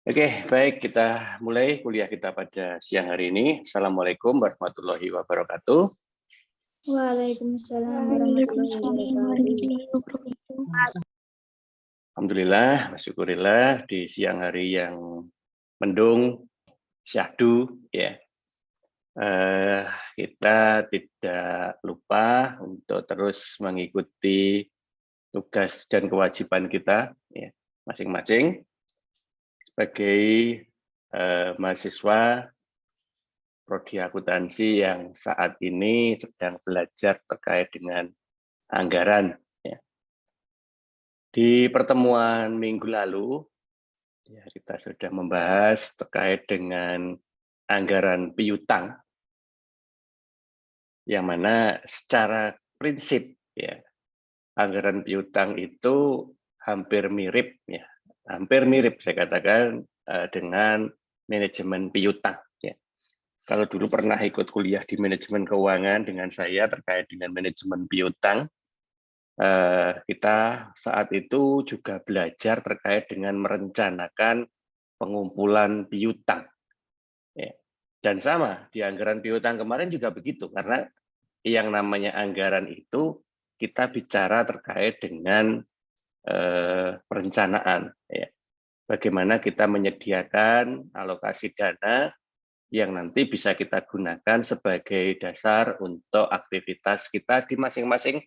Oke, baik, kita mulai kuliah kita pada siang hari ini. Assalamualaikum warahmatullahi wabarakatuh. Waalaikumsalam warahmatullahi Waalaikumsalam wabarakatuh. warahmatullahi wabarakatuh. Alhamdulillah, syukurillah di siang hari yang mendung, syahdu, ya. Kita tidak lupa untuk terus mengikuti tugas dan kewajiban kita, ya, masing-masing sebagai mahasiswa prodi akuntansi yang saat ini sedang belajar terkait dengan anggaran. Ya. Di pertemuan minggu lalu, ya, kita sudah membahas terkait dengan anggaran piutang, yang mana secara prinsip, ya, anggaran piutang itu hampir mirip, ya, hampir mirip saya katakan dengan manajemen piutang. Ya. Kalau dulu pernah ikut kuliah di manajemen keuangan dengan saya terkait dengan manajemen piutang, kita saat itu juga belajar terkait dengan merencanakan pengumpulan piutang. Ya. Dan sama, di anggaran piutang kemarin juga begitu, karena yang namanya anggaran itu kita bicara terkait dengan perencanaan. Ya. Bagaimana kita menyediakan alokasi dana yang nanti bisa kita gunakan sebagai dasar untuk aktivitas kita di masing-masing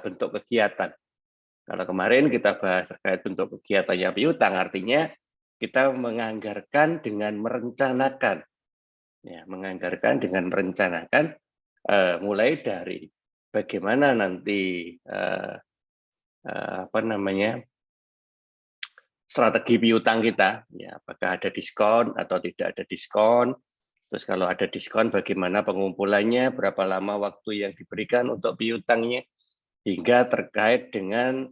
bentuk kegiatan. Kalau kemarin kita bahas terkait bentuk kegiatannya piutang, artinya kita menganggarkan dengan merencanakan, ya, menganggarkan dengan merencanakan mulai dari bagaimana nanti strategi piutang kita, ya, apakah ada diskon atau tidak ada diskon. Terus kalau ada diskon, bagaimana pengumpulannya, berapa lama waktu yang diberikan untuk piutangnya, hingga terkait dengan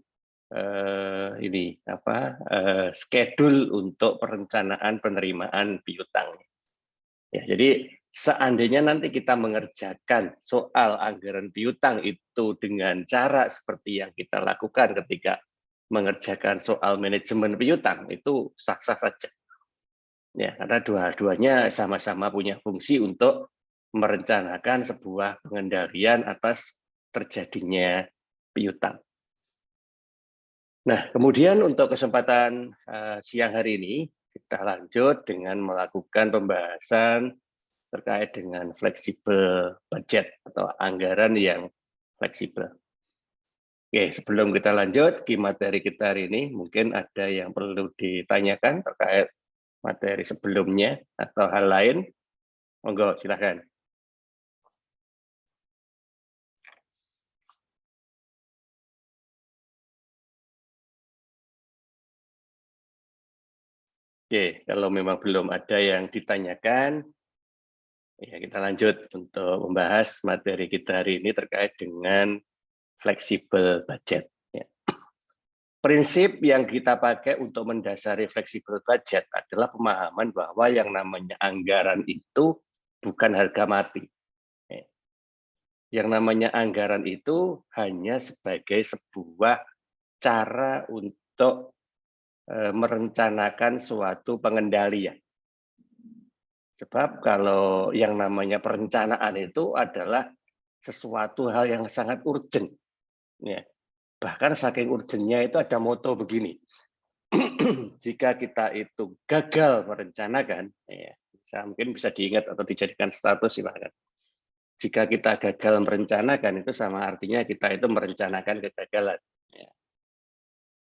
schedule untuk perencanaan penerimaan piutang. Ya, jadi seandainya nanti kita mengerjakan soal anggaran piutang itu dengan cara seperti yang kita lakukan ketika mengerjakan soal manajemen piutang, itu sah-sah saja. Ya, karena dua-duanya sama-sama punya fungsi untuk merencanakan sebuah pengendalian atas terjadinya piutang. Nah, kemudian untuk kesempatan siang hari ini, kita lanjut dengan melakukan pembahasan terkait dengan fleksibel budget atau anggaran yang fleksibel. Oke, sebelum kita lanjut ke materi kita hari ini, mungkin ada yang perlu ditanyakan terkait materi sebelumnya atau hal lain. Monggo, silakan. Oke, kalau memang belum ada yang ditanyakan, ya kita lanjut untuk membahas materi kita hari ini terkait dengan fleksibel budget. Ya. Prinsip yang kita pakai untuk mendasari fleksibel budget adalah pemahaman bahwa yang namanya anggaran itu bukan harga mati. Yang namanya anggaran itu hanya sebagai sebuah cara untuk merencanakan suatu pengendalian. Sebab kalau yang namanya perencanaan itu adalah sesuatu hal yang sangat urgent. Ya. Bahkan saking urgentnya itu ada moto begini, jika kita itu gagal merencanakan, ya, mungkin bisa diingat atau dijadikan status silahkan. Jika kita gagal merencanakan itu sama artinya kita itu merencanakan kegagalan. Ya.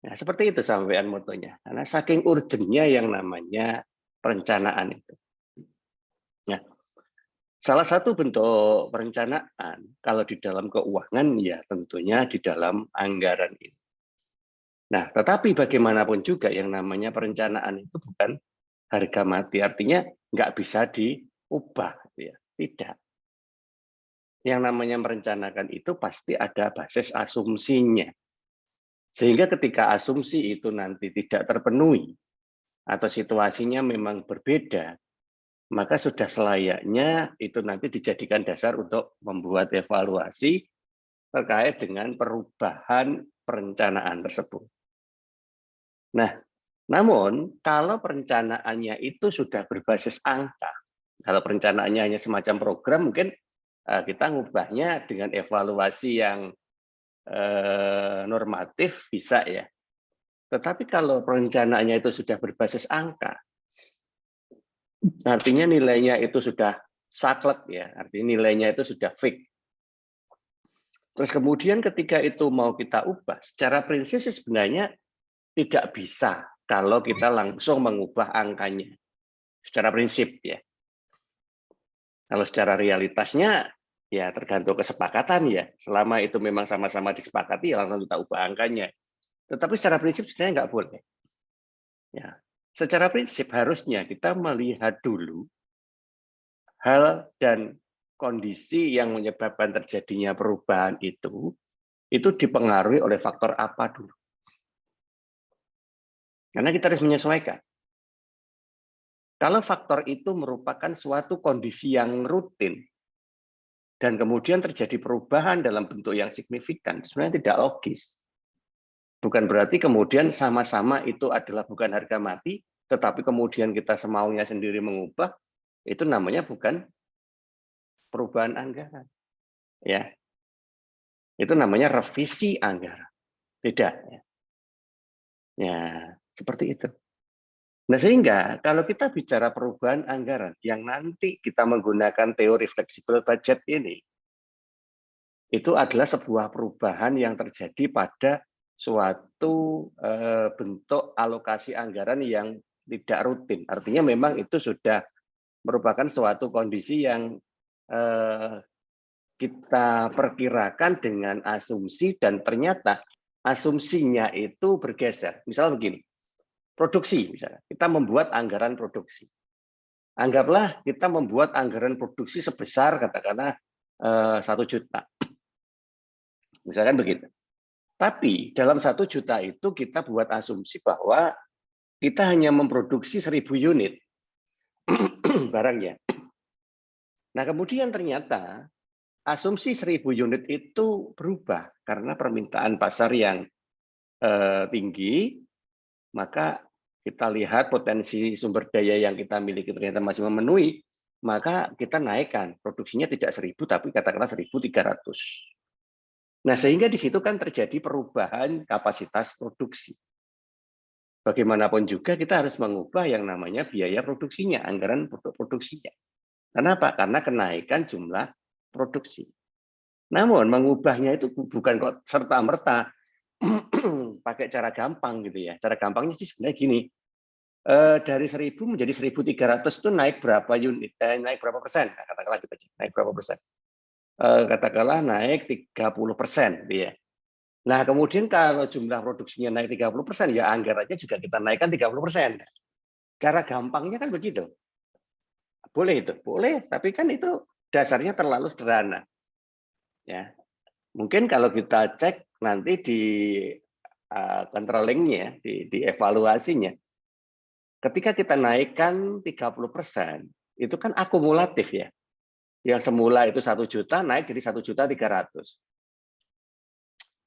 Nah, seperti itu sampean motonya. Karena saking urgentnya yang namanya perencanaan itu. Nah, salah satu bentuk perencanaan kalau di dalam keuangan ya tentunya di dalam anggaran ini. Nah, tetapi bagaimanapun juga yang namanya perencanaan itu bukan harga mati, artinya nggak bisa diubah, ya. Tidak. Yang namanya merencanakan itu pasti ada basis asumsinya. Sehingga ketika asumsi itu nanti tidak terpenuhi, atau situasinya memang berbeda, maka sudah selayaknya itu nanti dijadikan dasar untuk membuat evaluasi terkait dengan perubahan perencanaan tersebut. Nah, Namun, kalau perencanaannya itu sudah berbasis angka, kalau perencanaannya hanya semacam program, mungkin kita ngubahnya dengan evaluasi yang normatif bisa ya. Tetapi kalau perencanaannya itu sudah berbasis angka, artinya nilainya itu sudah saklek ya, artinya nilainya itu sudah fix. Terus kemudian ketika itu mau kita ubah, secara prinsip sih sebenarnya tidak bisa kalau kita langsung mengubah angkanya. Secara prinsip ya. Kalau secara realitasnya ya tergantung kesepakatan ya. Selama itu memang sama-sama disepakati ya langsung kita ubah angkanya. Tetapi secara prinsip sebenarnya nggak boleh. Ya. Secara prinsip harusnya kita melihat dulu hal dan kondisi yang menyebabkan terjadinya perubahan itu dipengaruhi oleh faktor apa dulu. Karena kita harus menyesuaikan. Kalau faktor itu merupakan suatu kondisi yang rutin, dan kemudian terjadi perubahan dalam bentuk yang signifikan, sebenarnya tidak logis. Bukan berarti kemudian sama-sama itu adalah bukan harga mati, tetapi kemudian kita semaunya sendiri mengubah, itu namanya bukan perubahan anggaran. Ya, itu namanya revisi anggaran. Beda. Ya, seperti itu. Nah, sehingga kalau kita bicara perubahan anggaran yang nanti kita menggunakan teori fleksibel budget ini, itu adalah sebuah perubahan yang terjadi pada suatu bentuk alokasi anggaran yang tidak rutin. Artinya memang itu sudah merupakan suatu kondisi yang kita perkirakan dengan asumsi dan ternyata asumsinya itu bergeser. Misal begini, produksi misalnya, kita membuat anggaran produksi. Anggaplah kita membuat anggaran produksi sebesar katakanlah 1 juta. Misalkan begitu. Tapi dalam 1 juta itu kita buat asumsi bahwa kita hanya memproduksi 1000 unit barangnya. Nah, kemudian ternyata asumsi 1000 unit itu berubah karena permintaan pasar yang tinggi, maka kita lihat potensi sumber daya yang kita miliki ternyata masih memenuhi, maka kita naikkan produksinya tidak 1000 tapi katakanlah 1300. Nah, sehingga di situ kan terjadi perubahan kapasitas produksi. Bagaimanapun juga kita harus mengubah yang namanya biaya produksinya, anggaran produksinya. Kenapa? Karena kenaikan jumlah produksi. Namun mengubahnya itu bukan kok serta-merta pakai cara gampang gitu ya. Cara gampangnya sih sebenarnya gini, dari 1000 menjadi 1300 itu naik berapa unit, naik berapa persen? Nah, katakanlah kita naik berapa persen? Katakanlah naik 30%, gitu ya. Nah, kemudian kalau jumlah produksinya naik 30%, ya anggarannya juga kita naikkan 30%. Cara gampangnya kan begitu. Boleh itu, boleh, tapi kan itu dasarnya terlalu sederhana. Ya, mungkin kalau kita cek nanti di controllingnya, di evaluasinya, ketika kita naikkan 30%, itu kan akumulatif ya. Yang semula itu 1 juta naik jadi 1.300.000.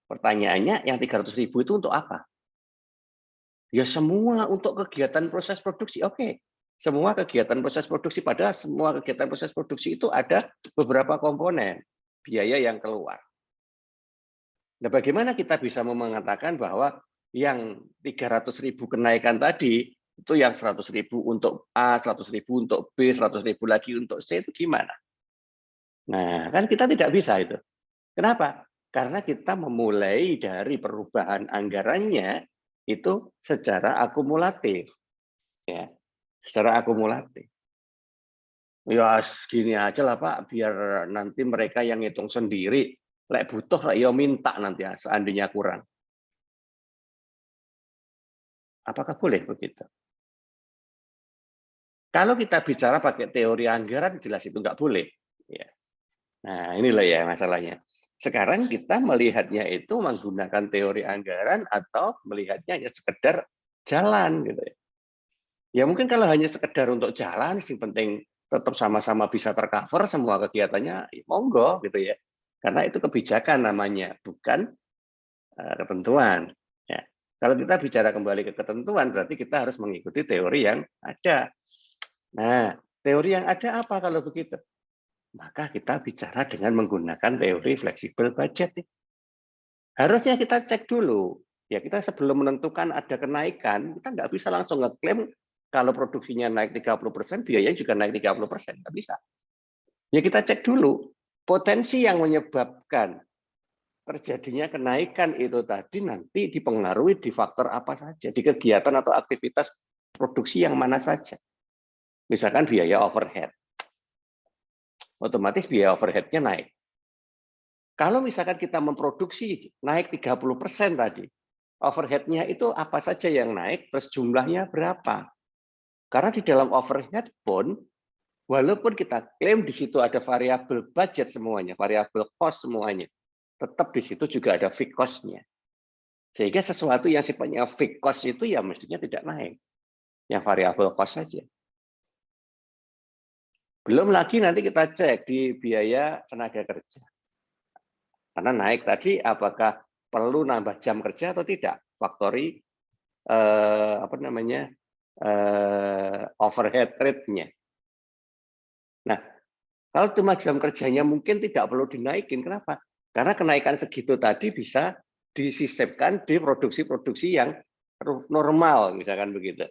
Pertanyaannya, yang 300.000 itu untuk apa? Ya semua untuk kegiatan proses produksi. Oke, semua kegiatan proses produksi, padahal semua kegiatan proses produksi itu ada beberapa komponen biaya yang keluar. Nah, bagaimana kita bisa mengatakan bahwa yang 300.000 kenaikan tadi itu yang 100.000 untuk A, 100.000 untuk B, 100.000 lagi untuk C, itu gimana? Nah, kan kita tidak bisa itu. Kenapa? Karena kita memulai dari perubahan anggarannya itu secara akumulatif. Ya, secara akumulatif. Ya segini aja lah Pak, biar nanti mereka yang ngitung sendiri. Lek butuh, lek yo minta nanti ya, seandainya kurang. Apakah boleh begitu? Kalau kita bicara pakai teori anggaran, jelas itu nggak boleh. Ya. Nah, inilah ya masalahnya. Sekarang kita melihatnya itu menggunakan teori anggaran atau melihatnya hanya sekedar jalan gitu ya. Ya mungkin kalau hanya sekedar untuk jalan, yang penting tetap sama-sama bisa tercover semua kegiatannya, ya monggo gitu ya. Karena itu kebijakan namanya, bukan ketentuan. Ya. Kalau kita bicara kembali ke ketentuan, berarti kita harus mengikuti teori yang ada. Nah, teori yang ada apa kalau begitu? Maka kita bicara dengan menggunakan teori fleksibel budget. Harusnya kita cek dulu. Ya, kita sebelum menentukan ada kenaikan, kita nggak bisa langsung ngeklaim kalau produksinya naik 30%, biayanya juga naik 30%. Nggak bisa. Ya, kita cek dulu potensi yang menyebabkan terjadinya kenaikan itu tadi nanti dipengaruhi di faktor apa saja, di kegiatan atau aktivitas produksi yang mana saja. Misalkan biaya overhead. Otomatis biaya overhead-nya naik. Kalau misalkan kita memproduksi naik 30% tadi, overhead-nya itu apa saja yang naik, terus jumlahnya berapa? Karena di dalam overhead pun, walaupun kita klaim di situ ada variabel budget semuanya, variabel cost semuanya, tetap di situ juga ada fixed cost-nya. Sehingga sesuatu yang sifatnya fixed cost itu ya mestinya tidak naik. Yang variabel cost saja. Belum lagi nanti kita cek di biaya tenaga kerja. Karena naik tadi apakah perlu nambah jam kerja atau tidak? Faktori overhead rate-nya. Nah, kalau cuma jam kerjanya mungkin tidak perlu dinaikin. Kenapa? Karena kenaikan segitu tadi bisa disisipkan di produksi-produksi yang normal, misalkan begitu.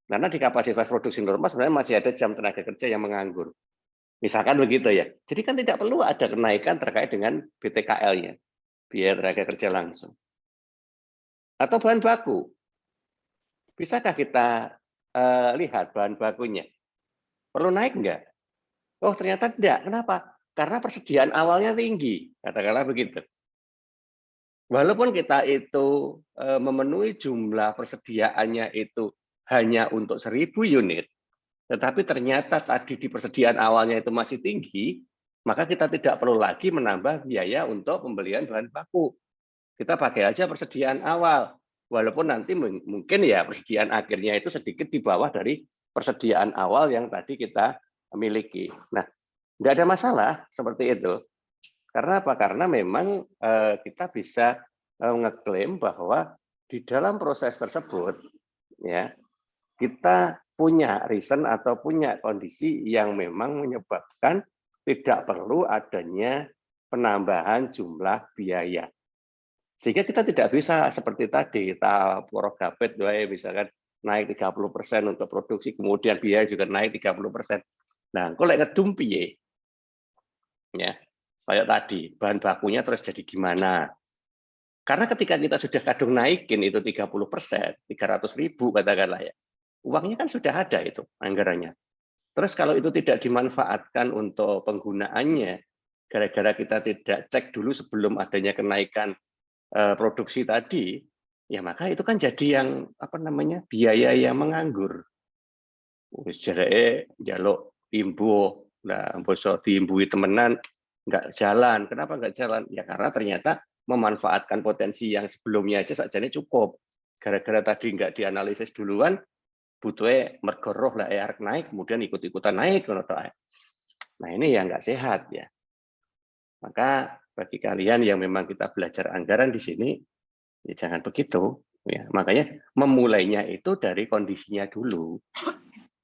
Karena di kapasitas produksi normal sebenarnya masih ada jam tenaga kerja yang menganggur. Misalkan begitu ya. Jadi kan tidak perlu ada kenaikan terkait dengan BTKL-nya, biaya tenaga kerja langsung. Atau bahan baku. Bisakah kita lihat bahan bakunya? Perlu naik enggak? Oh, ternyata tidak. Kenapa? Karena persediaan awalnya tinggi, katakanlah begitu. Walaupun kita itu memenuhi jumlah persediaannya itu hanya untuk 1.000 unit, tetapi ternyata tadi di persediaan awalnya itu masih tinggi, maka kita tidak perlu lagi menambah biaya untuk pembelian bahan baku. Kita pakai aja persediaan awal, walaupun nanti mungkin ya persediaan akhirnya itu sedikit di bawah dari persediaan awal yang tadi kita miliki. Nah, nggak ada masalah seperti itu. Karena apa? Karena memang kita bisa ngeklaim bahwa di dalam proses tersebut ya kita punya reason atau punya kondisi yang memang menyebabkan tidak perlu adanya penambahan jumlah biaya. Sehingga kita tidak bisa seperti tadi, kita porogapet misalkan naik 30% untuk produksi, kemudian biaya juga naik 30%. Nah, kalau ngedum piye? Ya, kayak tadi, bahan bakunya terus jadi gimana? Karena ketika kita sudah kadung naikin itu 30%, 300.000 katakanlah ya, uangnya kan sudah ada itu anggarannya. Terus kalau itu tidak dimanfaatkan untuk penggunaannya, gara-gara kita tidak cek dulu sebelum adanya kenaikan produksi tadi, ya maka itu kan jadi yang biaya yang menganggur. Wis jareke njaluk imbuh, nah bosok diimbui temenan nggak jalan. Kenapa nggak jalan? Ya karena ternyata memanfaatkan potensi yang sebelumnya aja sakjane cukup. Gara-gara tadi nggak dianalisis duluan, butuhnya mergo roh lah arek naik, kemudian ikut-ikutan naik. Nah ini yang nggak sehat ya. Maka bagi kalian yang memang kita belajar anggaran di sini, ya jangan begitu. Ya, makanya memulainya itu dari kondisinya dulu.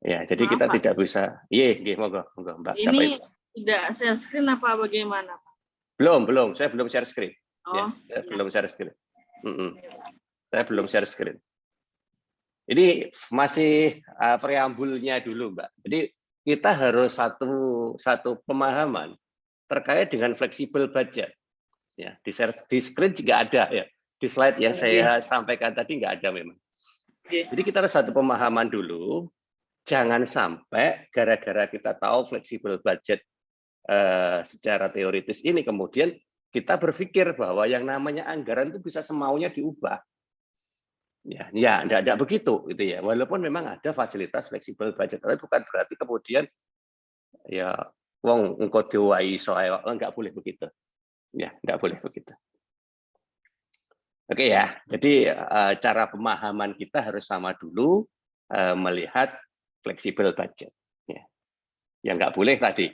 Ya, jadi kita Pak, tidak bisa. Iya, monggo, Mbak. Siapa ini itu? tidak share screen apa bagaimana? Belum. Saya belum share screen. Ya, Oh, saya belum share screen. Saya belum share screen. Ini masih preambulnya dulu, Mbak. Jadi kita harus satu pemahaman terkait dengan fleksibel budget. Ya, di screen juga ada ya. Di slide yang saya sampaikan tadi nggak ada memang. Jadi kita harus satu pemahaman dulu. Jangan sampai gara-gara kita tahu fleksibel budget secara teoritis ini kemudian kita berpikir bahwa yang namanya anggaran itu bisa semaunya diubah. Ya, enggak begitu gitu ya. Walaupun memang ada fasilitas fleksibel budget, tapi bukan berarti kemudian ya wong engko diwai soal enggak boleh begitu. Ya, enggak boleh begitu. Oke ya. Jadi cara pemahaman kita harus sama dulu melihat fleksibel budget. Ya. Yang nggak boleh tadi,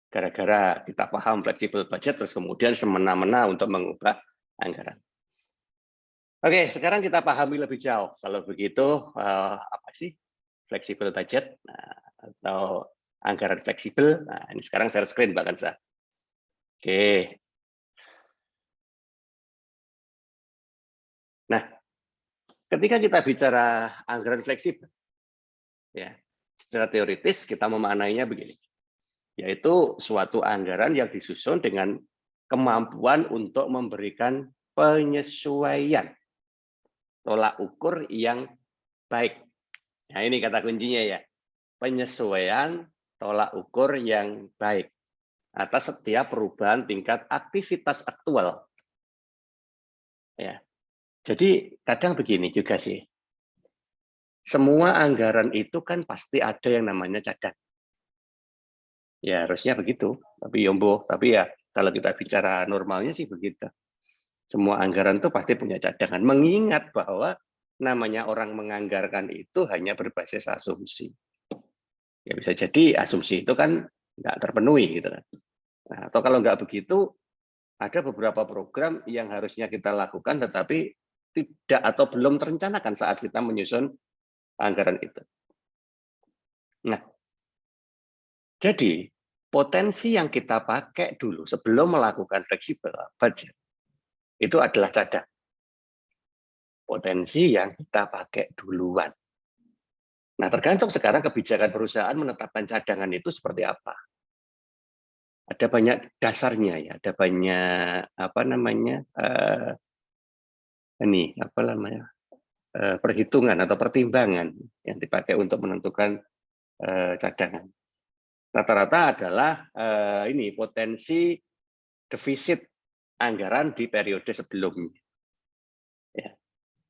gara-gara kita paham fleksibel budget, terus kemudian semena-mena untuk mengubah anggaran. Oke, sekarang kita pahami lebih jauh. Kalau begitu, apa sih fleksibel budget atau anggaran fleksibel? Nah, ini sekarang share screen, Mbak Kansa. Oke. Nah, ketika kita bicara anggaran fleksibel, ya, secara teoritis kita memaknainya begini, yaitu suatu anggaran yang disusun dengan kemampuan untuk memberikan penyesuaian tolak ukur yang baik. Nah, ini kata kuncinya ya, penyesuaian tolak ukur yang baik atas setiap perubahan tingkat aktivitas aktual. Ya, jadi kadang begini juga sih, semua anggaran itu kan pasti ada yang namanya cadang. Ya harusnya begitu, tapi yombo, tapi ya kalau kita bicara normalnya sih begitu. Semua anggaran itu pasti punya cadangan, mengingat bahwa namanya orang menganggarkan itu hanya berbasis asumsi. Ya bisa jadi asumsi itu kan nggak terpenuhi gitu kan. Nah, atau kalau nggak begitu, ada beberapa program yang harusnya kita lakukan tetapi tidak atau belum terencanakan saat kita menyusun anggaran itu. Nah, jadi potensi yang kita pakai dulu sebelum melakukan fleksibel budget itu adalah cadang. Potensi yang kita pakai duluan. Nah, tergantung sekarang kebijakan perusahaan menetapkan cadangan itu seperti apa. Ada banyak dasarnya ya, ada banyak apa namanya perhitungan atau pertimbangan yang dipakai untuk menentukan cadangan. Rata-rata adalah ini potensi defisit anggaran di periode sebelumnya. Ya,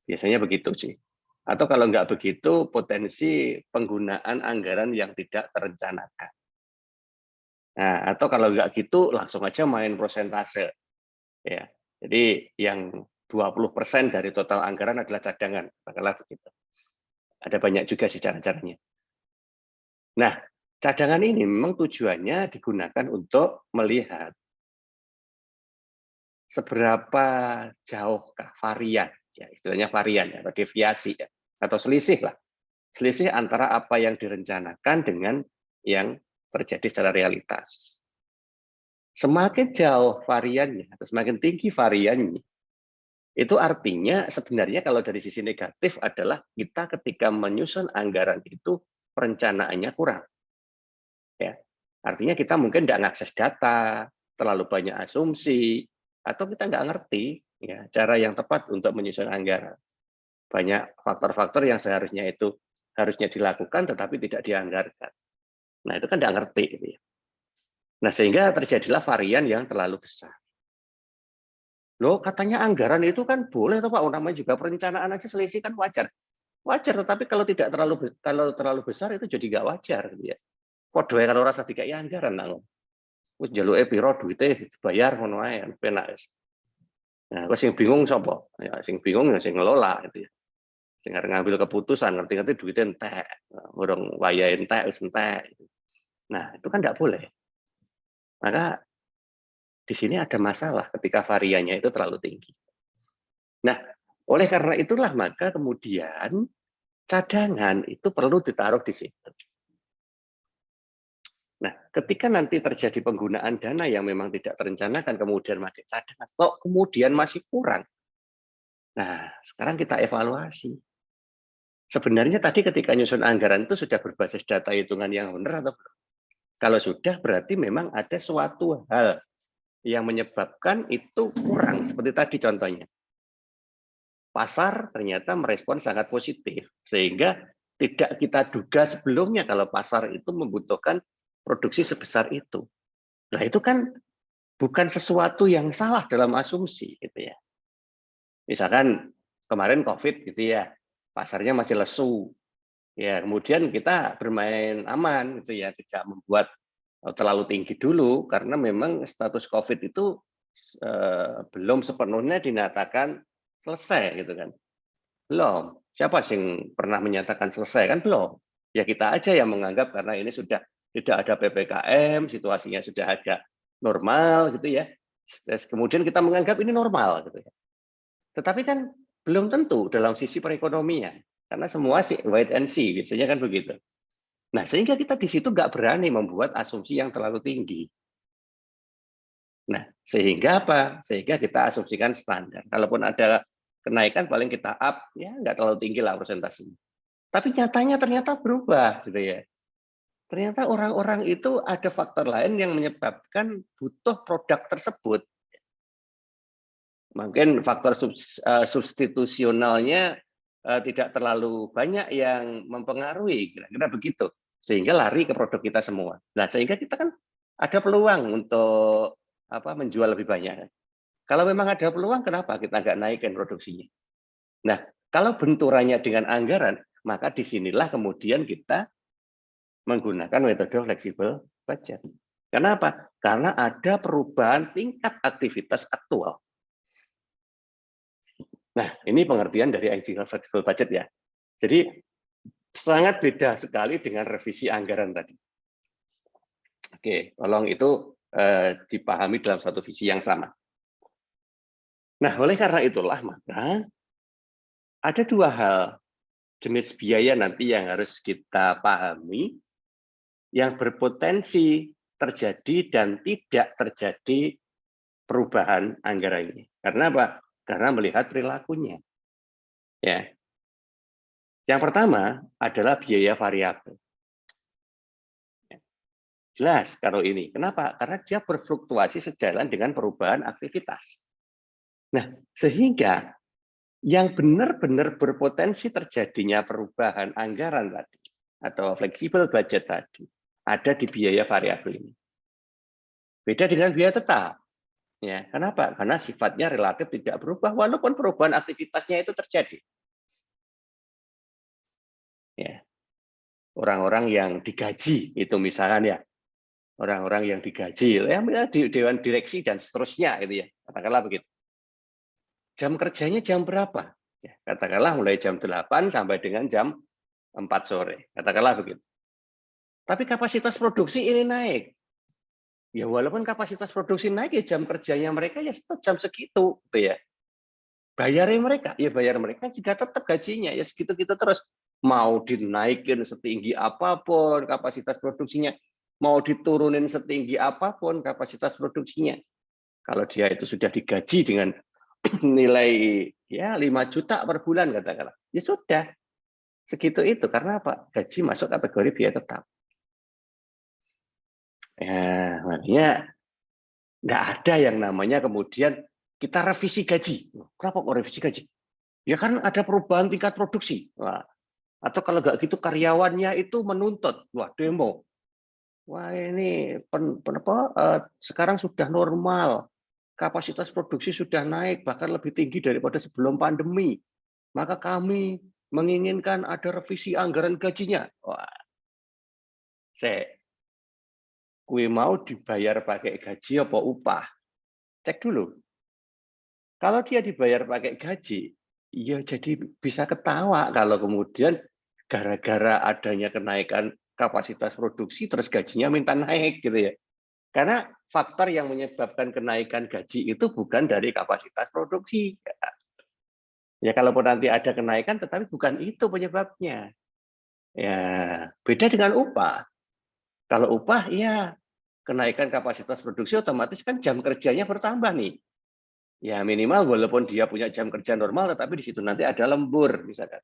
biasanya begitu sih. Atau kalau nggak begitu, potensi penggunaan anggaran yang tidak terencanakan. Nah, atau kalau nggak gitu, langsung aja main prosentase. Ya, jadi yang 20% dari total anggaran adalah cadangan, katakanlah begitu. Ada banyak juga sih cara-caranya. Nah, cadangan ini memang tujuannya digunakan untuk melihat seberapa jauhkah varian, ya istilahnya varian atau deviasi ya, atau selisih lah, selisih antara apa yang direncanakan dengan yang terjadi secara realitas. Semakin jauh variannya atau semakin tinggi variannya, itu artinya sebenarnya kalau dari sisi negatif adalah kita ketika menyusun anggaran itu perencanaannya kurang. Ya, artinya kita mungkin tidak mengakses data, terlalu banyak asumsi, atau kita nggak ngerti ya cara yang tepat untuk menyusun anggaran. Banyak faktor-faktor yang seharusnya itu harusnya dilakukan tetapi tidak dianggarkan. Nah, itu kan nggak ngerti gitu ya. Nah, sehingga terjadilah varian yang terlalu besar. Loh, katanya anggaran itu kan boleh toh Pak, namanya juga perencanaan aja selisih kan wajar. Wajar, tetapi kalau tidak terlalu besar itu jadi nggak wajar gitu ya. Podo kalau rasa dikai anggaran nang. Wis njaluke piro duite dibayar ngono ae penak wis. Nah, kok sing bingung sapa? Ya sing bingung ya sing ngelola gitu ya. Sing arep ngambil keputusan ngerti-ngerti duitnya entek, urung wayahe entek wis entek. Nah, itu kan tidak boleh. Maka di sini ada masalah ketika variannya itu terlalu tinggi. Nah, oleh karena itulah maka kemudian cadangan itu perlu ditaruh di situ. Nah, ketika nanti terjadi penggunaan dana yang memang tidak terencanakan, kemudian pakai cadangan, kok kemudian masih kurang. Nah, sekarang kita evaluasi. Sebenarnya tadi ketika nyusun anggaran itu sudah berbasis data hitungan yang benar atau belum? Kalau sudah, berarti memang ada suatu hal yang menyebabkan itu kurang. Seperti tadi contohnya. Pasar ternyata merespon sangat positif, sehingga tidak kita duga sebelumnya kalau pasar itu membutuhkan produksi sebesar itu. Nah, itu kan bukan sesuatu yang salah dalam asumsi gitu ya. Misalkan kemarin Covid gitu ya, pasarnya masih lesu. Ya, kemudian kita bermain aman gitu ya, tidak membuat terlalu tinggi dulu karena memang status Covid itu belum sepenuhnya dinyatakan selesai gitu kan. Belum. Siapa yang pernah menyatakan selesai kan belum. Ya kita aja yang menganggap karena ini sudah tidak ada PPKM, situasinya sudah ada normal gitu ya. Kemudian kita menganggap ini normal gitu ya. Tetapi kan Belum tentu dalam sisi perekonomian, karena semua sih wait and see, biasanya kan begitu. Nah, sehingga kita di situ nggak berani membuat asumsi yang terlalu tinggi. Nah, sehingga apa? Sehingga kita asumsikan standar. Kalaupun ada kenaikan, paling kita up, ya nggak terlalu tinggi lah persentasenya. Tapi nyatanya ternyata berubah, gitu ya. Ternyata orang-orang itu ada faktor lain yang menyebabkan butuh produk tersebut. Mungkin faktor substitusionalnya tidak terlalu banyak yang mempengaruhi, kira-kira begitu. Sehingga lari ke produk kita semua. Nah, sehingga kita kan ada peluang untuk menjual lebih banyak. Kalau memang ada peluang, kenapa kita nggak naikkan produksinya? Nah, kalau benturannya dengan anggaran, maka disinilah kemudian kita menggunakan metode fleksibel budget. Kenapa? Karena ada perubahan tingkat aktivitas aktual. Nah, ini pengertian dari flexible budget ya. Jadi sangat beda sekali dengan revisi anggaran tadi. Oke, tolong itu dipahami dalam satu visi yang sama. Nah, oleh karena itulah maka ada dua hal jenis biaya nanti yang harus kita pahami yang berpotensi terjadi dan tidak terjadi perubahan anggaran ini. Karena apa? Karena melihat perilakunya. Ya. Yang pertama adalah biaya variabel. Jelas kalau ini. Kenapa? Karena dia berfluktuasi sejalan dengan perubahan aktivitas. Nah, sehingga yang benar-benar berpotensi terjadinya perubahan anggaran tadi atau fleksibel budget tadi ada di biaya variabel ini. Beda dengan biaya tetap. Ya, kenapa? Karena sifatnya relatif tidak berubah walaupun perubahan aktivitasnya itu terjadi. Ya. Orang-orang yang digaji itu misalkan ya, orang-orang yang digaji ya di dewan direksi dan seterusnya gitu ya. Katakanlah begitu. Jam kerjanya jam berapa? Ya, katakanlah mulai jam 8 sampai dengan jam 4 sore. Katakanlah begitu. Tapi kapasitas produksi ini naik. Ya walaupun kapasitas produksi naik ya jam kerjanya mereka ya tetap jam segitu gitu ya. Bayarnya mereka, ya bayar mereka juga tetap gajinya ya segitu-gitu terus. Mau dinaikin setinggi apapun kapasitas produksinya, mau diturunin setinggi apapun kapasitas produksinya. Kalau dia itu sudah digaji dengan nilai ya 5 juta per bulan katakanlah. Ya sudah. Segitu itu karena apa? Gaji masuk kategori biaya tetap. Ya, makanya nggak ada yang namanya kemudian kita revisi gaji. Kenapa kok revisi gaji? Ya kan ada perubahan tingkat produksi. Wah. Atau kalau nggak gitu karyawannya itu menuntut, wah demo. Wah ini sekarang sudah normal, kapasitas produksi sudah naik bahkan lebih tinggi daripada sebelum pandemi. Maka kami menginginkan ada revisi anggaran gajinya. Wah, kui mau dibayar pakai gaji apa upah? Cek dulu. Kalau dia dibayar pakai gaji, ya jadi bisa ketawa kalau kemudian gara-gara adanya kenaikan kapasitas produksi terus gajinya minta naik gitu ya. Karena faktor yang menyebabkan kenaikan gaji itu bukan dari kapasitas produksi. Ya kalaupun nanti ada kenaikan tetapi bukan itu penyebabnya. Ya, beda dengan upah. Kalau upah ya kenaikan kapasitas produksi otomatis kan jam kerjanya bertambah nih. Ya minimal walaupun dia punya jam kerja normal, tetapi di situ nanti ada lembur misalkan.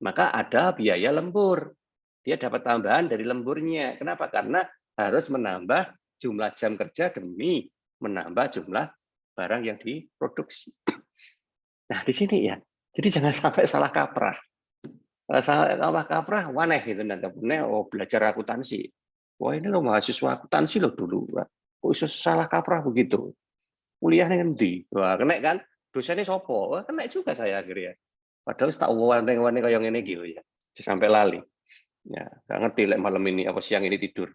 Maka ada biaya lembur. Dia dapat tambahan dari lemburnya. Kenapa? Karena harus menambah jumlah jam kerja demi menambah jumlah barang yang diproduksi. Nah di sini ya. Jadi jangan sampai salah kaprah. Salah kaprah, waneh gitu. Oh belajar akuntansi. Wah ini loh mahasiswa akuntansi loh dulu. Kok bisa salah kaprah begitu? Kuliah ning endi? Wah, kena kan? Dosennya sopo? Wah, kena juga saya akhirnya. Padahal tak warna-warni kayak ngene iki ya. Sampai lali. Ya, nggak ngerti lek malam ini apa siang ini tidur.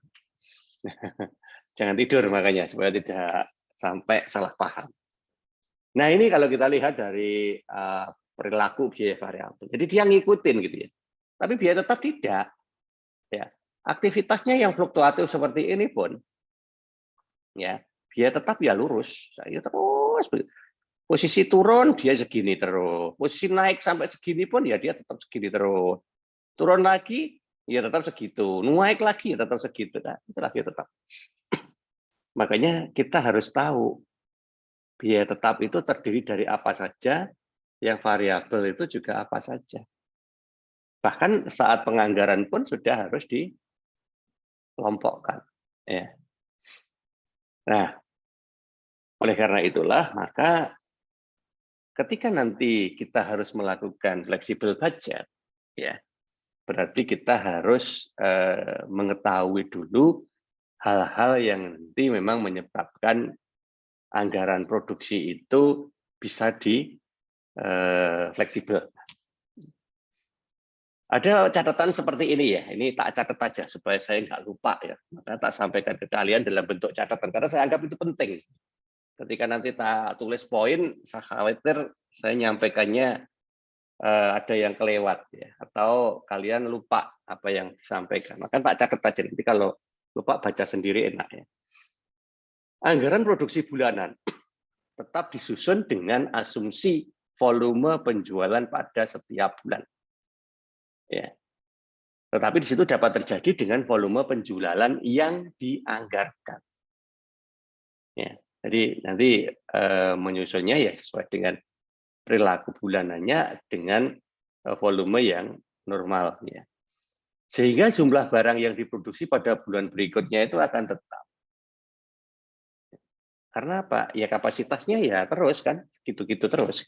Jangan tidur makanya supaya tidak sampai salah paham. Nah, ini kalau kita lihat dari perilaku biaya variabel. Jadi dia ngikutin gitu ya. Tapi biaya tetap tidak. Ya. Aktivitasnya yang fluktuatif seperti ini pun ya, biaya tetap ya lurus. Saya terus Posisi turun dia segini terus. Posisi naik sampai segini pun ya dia tetap segini terus. Turun lagi ya tetap segitu. Naik lagi ya tetap segitu. Nah, itulah dia tetap. Makanya kita harus tahu biaya tetap itu terdiri dari apa saja, yang variabel itu juga apa saja. Bahkan saat penganggaran pun sudah harus dikelompokkan. Ya. Nah, oleh karena itulah maka ketika nanti kita harus melakukan fleksibel budget, ya berarti kita harus mengetahui dulu hal-hal yang nanti memang menyebabkan anggaran produksi itu bisa fleksibel. Ada catatan seperti ini ya, ini tak catat aja supaya saya nggak lupa ya, maka tak sampaikan ke kalian dalam bentuk catatan karena saya anggap itu penting. Ketika nanti tak tulis poin, saya khawatir saya nyampaikannya ada yang kelewat ya, atau kalian lupa apa yang disampaikan. Maka tak catat aja, nanti kalau lupa baca sendiri enak ya. Anggaran produksi bulanan tetap disusun dengan asumsi volume penjualan pada setiap bulan. Ya. Tetapi di situ dapat terjadi dengan volume penjualan yang dianggarkan. Ya. Jadi nanti menyusunnya ya sesuai dengan perilaku bulanannya dengan volume yang normal. Ya. Sehingga jumlah barang yang diproduksi pada bulan berikutnya itu akan tetap. Karena apa? Ya kapasitasnya ya terus kan, gitu-gitu terus.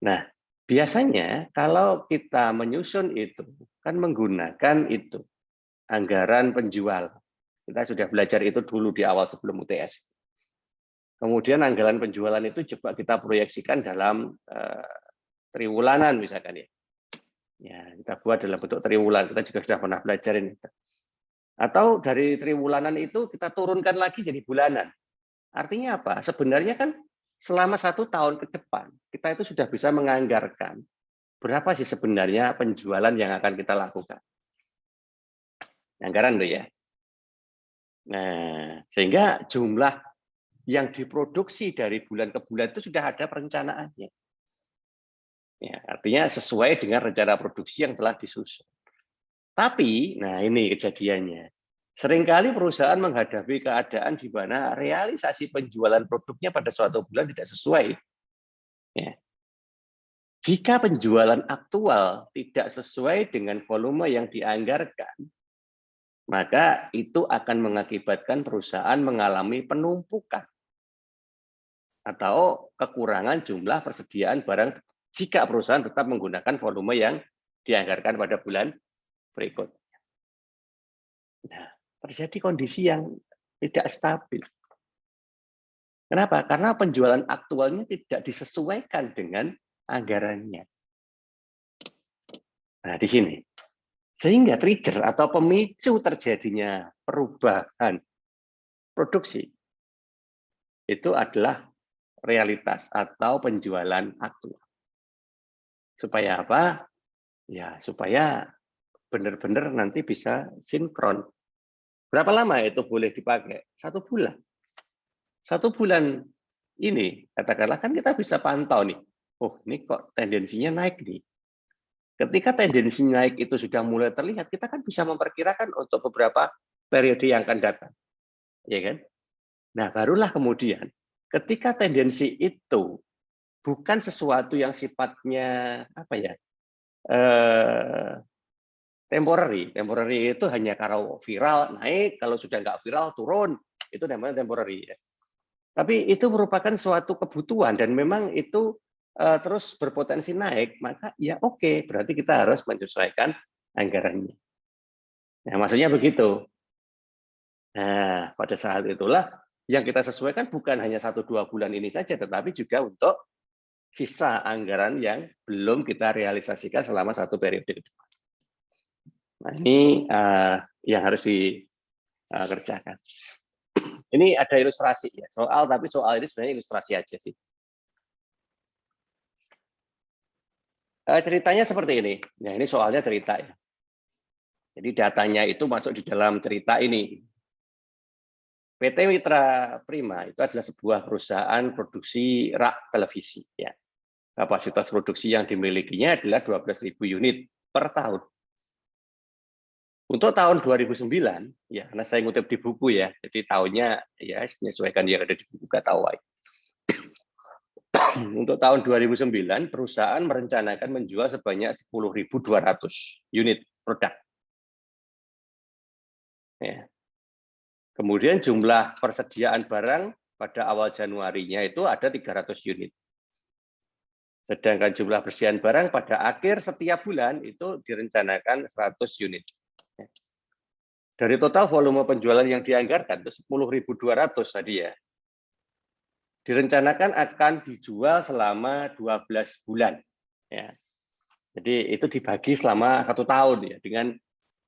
Nah, biasanya kalau kita menyusun itu kan menggunakan itu anggaran penjual. Kita sudah belajar itu dulu di awal sebelum UTS. Kemudian anggaran penjualan itu coba kita proyeksikan dalam triwulanan misalkan ya. Ya, kita buat dalam bentuk triwulan. Kita juga sudah pernah belajar ini. Atau dari triwulanan itu kita turunkan lagi jadi bulanan. Artinya apa? Sebenarnya kan selama 1 tahun ke depan, kita itu sudah bisa menganggarkan berapa sih sebenarnya penjualan yang akan kita lakukan. Anggaran tuh ya. Nah, sehingga jumlah yang diproduksi dari bulan ke bulan itu sudah ada perencanaannya. Ya, artinya sesuai dengan rencana produksi yang telah disusun. Tapi, nah ini kejadiannya. Seringkali perusahaan menghadapi keadaan di mana realisasi penjualan produknya pada suatu bulan tidak sesuai. Ya. Jika penjualan aktual tidak sesuai dengan volume yang dianggarkan, maka itu akan mengakibatkan perusahaan mengalami penumpukan atau kekurangan jumlah persediaan barang jika perusahaan tetap menggunakan volume yang dianggarkan pada bulan berikutnya. Nah, terjadi kondisi yang tidak stabil. Kenapa? Karena penjualan aktualnya tidak disesuaikan dengan anggarannya. Nah, di sini. Sehingga trigger atau pemicu terjadinya perubahan produksi itu adalah realitas atau penjualan aktual. Supaya apa? Ya, supaya benar-benar nanti bisa sinkron. Berapa lama itu boleh dipakai? 1 bulan. 1 bulan ini, katakanlah kan kita bisa pantau nih. Oh, ini kok tendensinya naik nih. Ketika tendensi naik itu sudah mulai terlihat, kita kan bisa memperkirakan untuk beberapa periode yang akan datang. Ya kan? Nah, barulah kemudian ketika tendensi itu bukan sesuatu yang sifatnya apa ya? Temporary. Temporary itu hanya kalau viral naik, kalau sudah nggak viral turun. Itu namanya temporary. Ya. Tapi itu merupakan suatu kebutuhan dan memang itu terus berpotensi naik, maka ya oke, berarti kita harus menyesuaikan anggarannya. Nah, maksudnya begitu. Nah, pada saat itulah yang kita sesuaikan bukan hanya 1-2 bulan ini saja, tetapi juga untuk sisa anggaran yang belum kita realisasikan selama 1 periode ke depan. Nah, ini yang harus dikerjakan. Ini ada ilustrasi ya, tapi soal ini sebenarnya ilustrasi aja sih. Ceritanya seperti ini. Nah, ini soalnya cerita ya. Jadi datanya itu masuk di dalam cerita ini. PT Mitra Prima itu adalah sebuah perusahaan produksi rak televisi. Ya. Kapasitas produksi yang dimilikinya adalah 12.000 unit per tahun. Untuk tahun 2009, ya, karena saya ngutip di buku ya, jadi tahunnya ya menyesuaikan yang ada di buku Gatawai. Untuk tahun 2009, perusahaan merencanakan menjual sebanyak 10.200 unit produk. Ya. Kemudian jumlah persediaan barang pada awal Januarinya itu ada 300 unit. Sedangkan jumlah persediaan barang pada akhir setiap bulan itu direncanakan 100 unit. Dari total volume penjualan yang dianggarkan itu 10.200 tadi ya. Direncanakan akan dijual selama 12 bulan. Ya. Jadi itu dibagi selama 1 tahun ya, dengan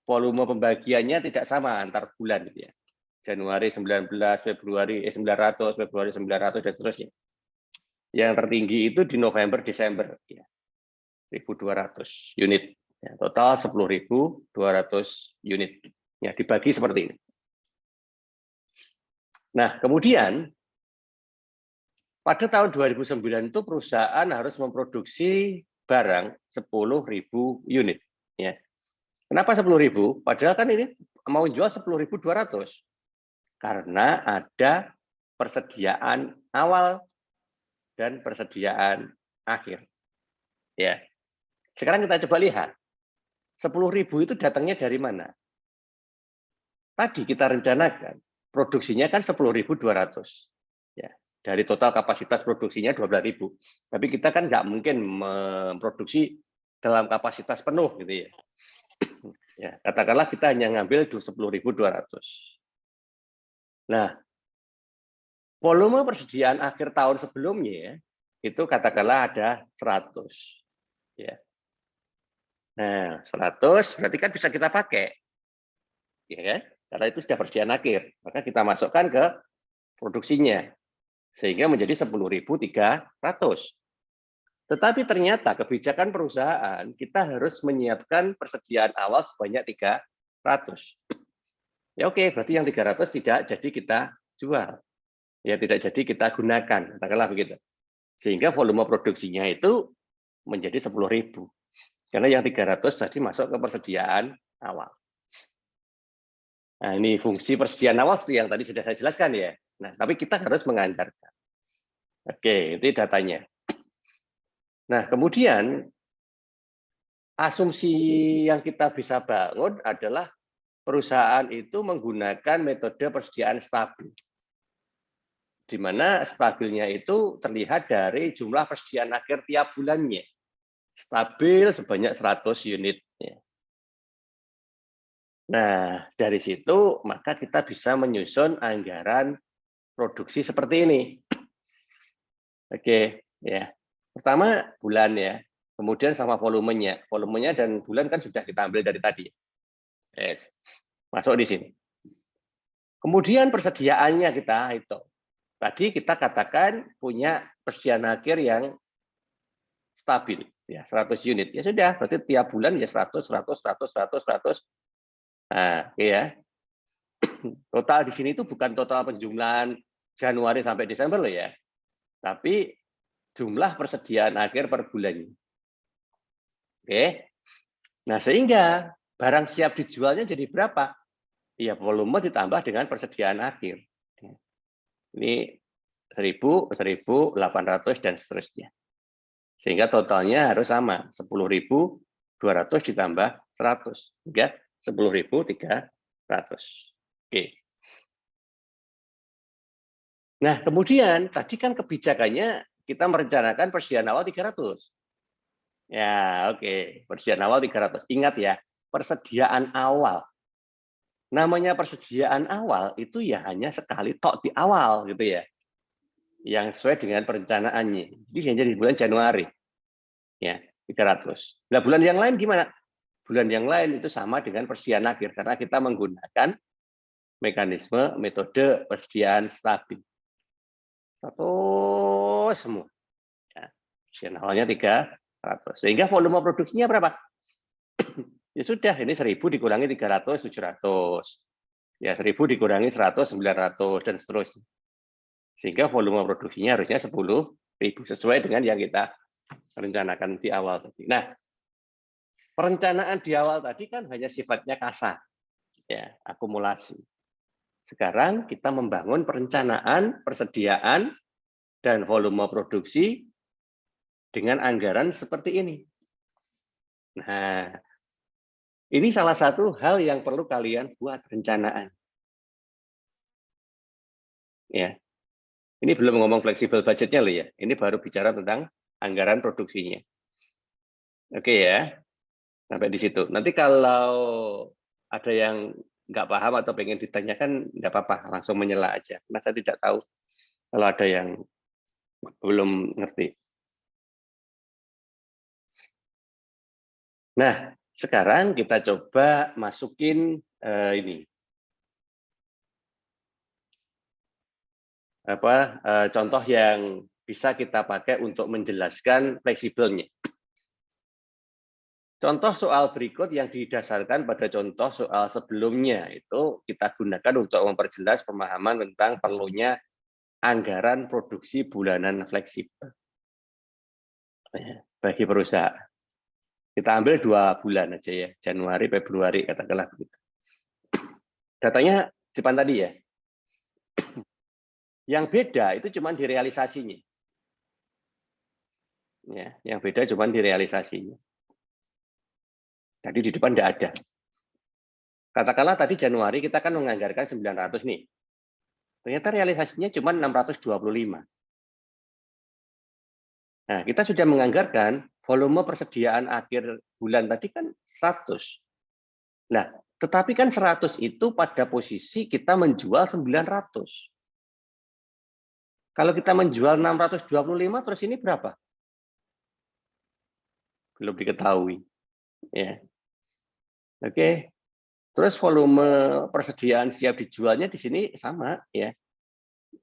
volume pembagiannya tidak sama antar bulan gitu ya. Januari 19, Februari 900, Februari 900 dan seterusnya. Yang tertinggi itu di November Desember ya. 1.200 unit. Ya, total 10.200 unit. Ya, dibagi seperti ini. Nah, kemudian pada tahun 2009 itu perusahaan harus memproduksi barang 10.000 unit. Ya. Kenapa 10.000? Padahal kan ini mau jual 10.200. Karena ada persediaan awal dan persediaan akhir. Ya. Sekarang kita coba lihat. 10.000 itu datangnya dari mana? Tadi kita rencanakan produksinya kan 10.200. Ya. Dari total kapasitas produksinya 12.000. Tapi kita kan nggak mungkin memproduksi dalam kapasitas penuh gitu ya. Ya, katakanlah kita hanya ngambil 10.200. Nah, volume persediaan akhir tahun sebelumnya itu katakanlah ada 100. Ya. Nah, 100 berarti kan bisa kita pakai. Ya kan? Karena itu sudah persediaan akhir. Maka kita masukkan ke produksinya. Sehingga menjadi 10.300. Tetapi ternyata kebijakan perusahaan kita harus menyiapkan persediaan awal sebanyak 300. Ya oke, berarti yang 300 tidak jadi kita jual. Ya tidak jadi kita gunakan, katakanlah begitu. Sehingga volume produksinya itu menjadi 10.000. Karena yang 300 tadi masuk ke persediaan awal. Nah, ini fungsi persediaan awal yang tadi sudah saya jelaskan ya. Nah, tapi kita harus menganggarkan. Oke, itu datanya. Nah, kemudian asumsi yang kita bisa bangun adalah perusahaan itu menggunakan metode persediaan stabil. Di mana stabilnya itu terlihat dari jumlah persediaan akhir tiap bulannya. Stabil sebanyak 100 unit. Nah, dari situ maka kita bisa menyusun anggaran produksi seperti ini. Oke, ya. Pertama bulan ya, kemudian sama volumenya. Volumenya dan bulan kan sudah kita ambil dari tadi. Yes. Masuk di sini. Kemudian persediaannya kita hitung. Tadi kita katakan punya persediaan akhir yang stabil, ya 100 unit. Ya sudah, berarti tiap bulan ya 100, 100, 100, 100, 100. Nah, ya. Total di sini itu bukan total penjumlahan Januari sampai Desember loh ya. Tapi jumlah persediaan akhir per bulannya. Oke. Nah, sehingga barang siap dijualnya jadi berapa? Ya, volume ditambah dengan persediaan akhir. Ini 1.000, 1.800 dan seterusnya. Sehingga totalnya harus sama, 10.200 ditambah 100, hingga 10.300. Oke. Nah, kemudian tadi kan kebijakannya kita merencanakan persediaan awal 300. Ya, oke. Persediaan awal 300. Ingat ya, persediaan awal. Namanya persediaan awal itu ya hanya sekali tok di awal gitu ya. Yang sesuai dengan perencanaannya. Jadi hanya di bulan Januari. Ya, 300. Nah, bulan yang lain gimana? Bulan yang lain itu sama dengan persediaan akhir karena kita menggunakan mekanisme metode persediaan stabil. Terus semua. Ya, persediaan awalnya 300. Sehingga volume produksinya berapa? Ya sudah, ini 1.000 dikurangi 300, 700. Ya 1000 dikurangi 100, 900 dan seterusnya. Sehingga volume produksinya harusnya 10.000 sesuai dengan yang kita rencanakan di awal tadi. Nah, perencanaan di awal tadi kan hanya sifatnya kasar, ya, akumulasi. Sekarang kita membangun perencanaan, persediaan, dan volume produksi dengan anggaran seperti ini. Nah, ini salah satu hal yang perlu kalian buat rencanaan. Ya, ini belum ngomong fleksibel budgetnya loh ya. Ini baru bicara tentang anggaran produksinya. Oke ya, sampai di situ. Nanti kalau ada yang nggak paham atau pengen ditanyakan, nggak apa-apa, langsung menyela aja. Karena saya tidak tahu kalau ada yang belum ngerti. Nah, sekarang kita coba masukin ini. Contoh yang bisa kita pakai untuk menjelaskan fleksibelnya. Contoh soal berikut yang didasarkan pada contoh soal sebelumnya itu kita gunakan untuk memperjelas pemahaman tentang perlunya anggaran produksi bulanan fleksibel bagi perusahaan. Kita ambil 2 bulan aja ya, Januari, Februari, katakanlah begitu. Datanya Jepang tadi ya. Yang beda itu cuma di realisasinya. Ya, yang beda cuma di realisasinya. Tadi di depan tidak ada. Katakanlah tadi Januari kita kan menganggarkan 900 nih. Ternyata realisasinya cuma 625. Nah, kita sudah menganggarkan volume persediaan akhir bulan tadi kan 100. Nah, tetapi kan 100 itu pada posisi kita menjual 900. Kalau kita menjual 625, terus ini berapa? Belum diketahui. Ya. Oke. Terus volume persediaan siap dijualnya di sini sama, ya,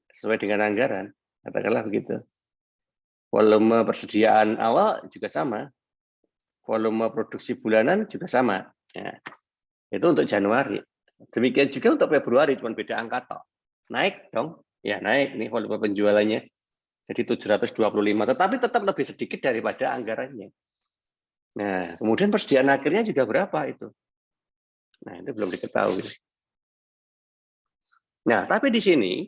sesuai dengan anggaran. Katakanlah begitu. Volume persediaan awal juga sama. Volume produksi bulanan juga sama. Ya. Itu untuk Januari. Demikian juga untuk Februari, cuma beda angka toh. Naik dong. Ya, naik nih volume penjualannya. Jadi 725, tetapi tetap lebih sedikit daripada anggarannya. Nah, kemudian persediaan akhirnya juga berapa itu? Nah, itu belum diketahui. Nah, tapi di sini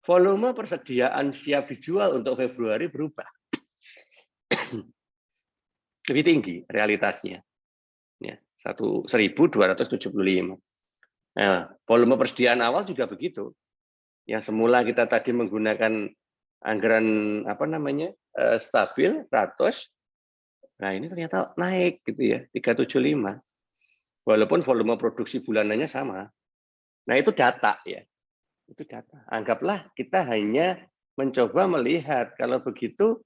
volume persediaan siap dijual untuk Februari berubah. Lebih tinggi realitasnya. Ya, 1.275. Nah, volume persediaan awal juga begitu. Yang semula kita tadi menggunakan anggaran stabil 100. Nah, ini ternyata naik gitu ya, 375. Walaupun volume produksi bulanannya sama. Nah, itu data ya. Itu data. Anggaplah kita hanya mencoba melihat kalau begitu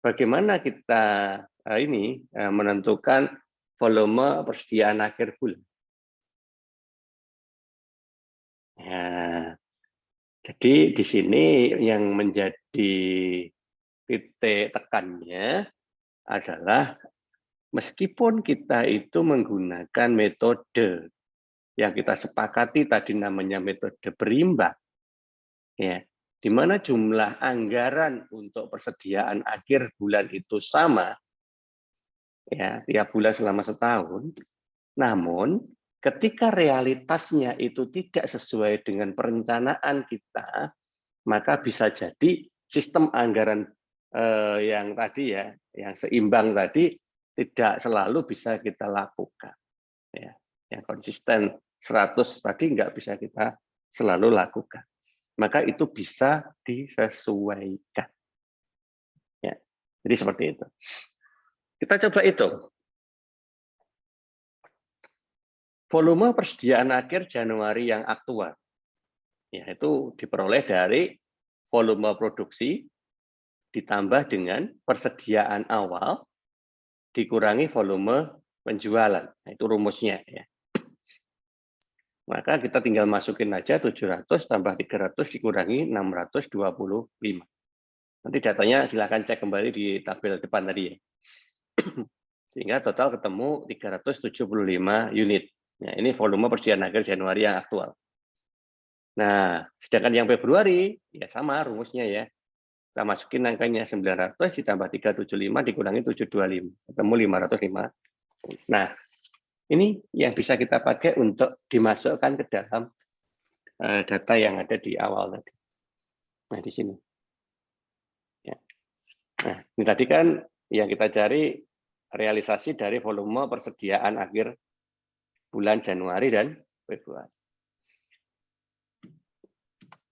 bagaimana kita menentukan volume persediaan akhir bulan. Nah, jadi di sini yang menjadi titik tekannya adalah meskipun kita itu menggunakan metode yang kita sepakati tadi namanya metode berimbang, ya, di mana jumlah anggaran untuk persediaan akhir bulan itu sama, ya, tiap bulan selama setahun. Namun, ketika realitasnya itu tidak sesuai dengan perencanaan kita, maka bisa jadi sistem anggaran yang tadi ya, yang seimbang tadi tidak selalu bisa kita lakukan. Ya, yang konsisten 100 tadi nggak bisa kita selalu lakukan. Maka itu bisa disesuaikan. Ya, jadi seperti itu. Kita coba hitung. Volume persediaan akhir Januari yang aktual, ya, itu diperoleh dari volume produksi ditambah dengan persediaan awal dikurangi volume penjualan. Nah, itu rumusnya ya. Maka kita tinggal masukin aja 700 tambah 300 dikurangi 625. Nanti datanya silakan cek kembali di tabel depan tadi ya. Sehingga total ketemu 375 unit. Nah, ini volume persediaan akhir Januari yang aktual. Nah, sedangkan yang Februari, ya sama rumusnya ya. Kita masukin angkanya 900 ditambah 375 dikurangi 725, ketemu 505. Nah, ini yang bisa kita pakai untuk dimasukkan ke dalam data yang ada di awal tadi. Nah, di sini. Ya. Nah, ini tadi kan yang kita cari realisasi dari volume persediaan akhir bulan Januari dan Februari.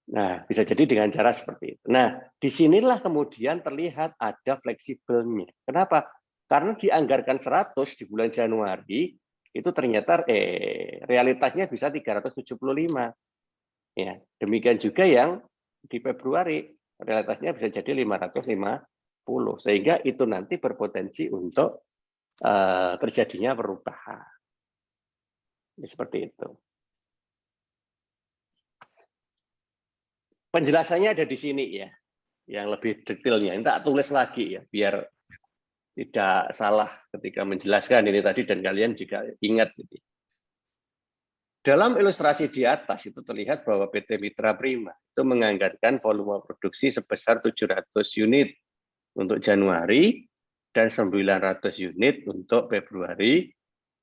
Nah, bisa jadi dengan cara seperti itu. Nah, disinilah kemudian terlihat ada fleksibelnya. Kenapa? Karena dianggarkan 100 di bulan Januari, itu ternyata realitasnya bisa 375. Ya, demikian juga yang di Februari, realitasnya bisa jadi 550. Sehingga itu nanti berpotensi untuk terjadinya perubahan. Ya, seperti itu. Penjelasannya ada di sini ya, yang lebih detailnya. Ini tak tulis lagi ya, biar tidak salah ketika menjelaskan ini tadi dan kalian juga ingat. Dalam ilustrasi di atas itu terlihat bahwa PT Mitra Prima itu menganggarkan volume produksi sebesar 700 unit untuk Januari dan 900 unit untuk Februari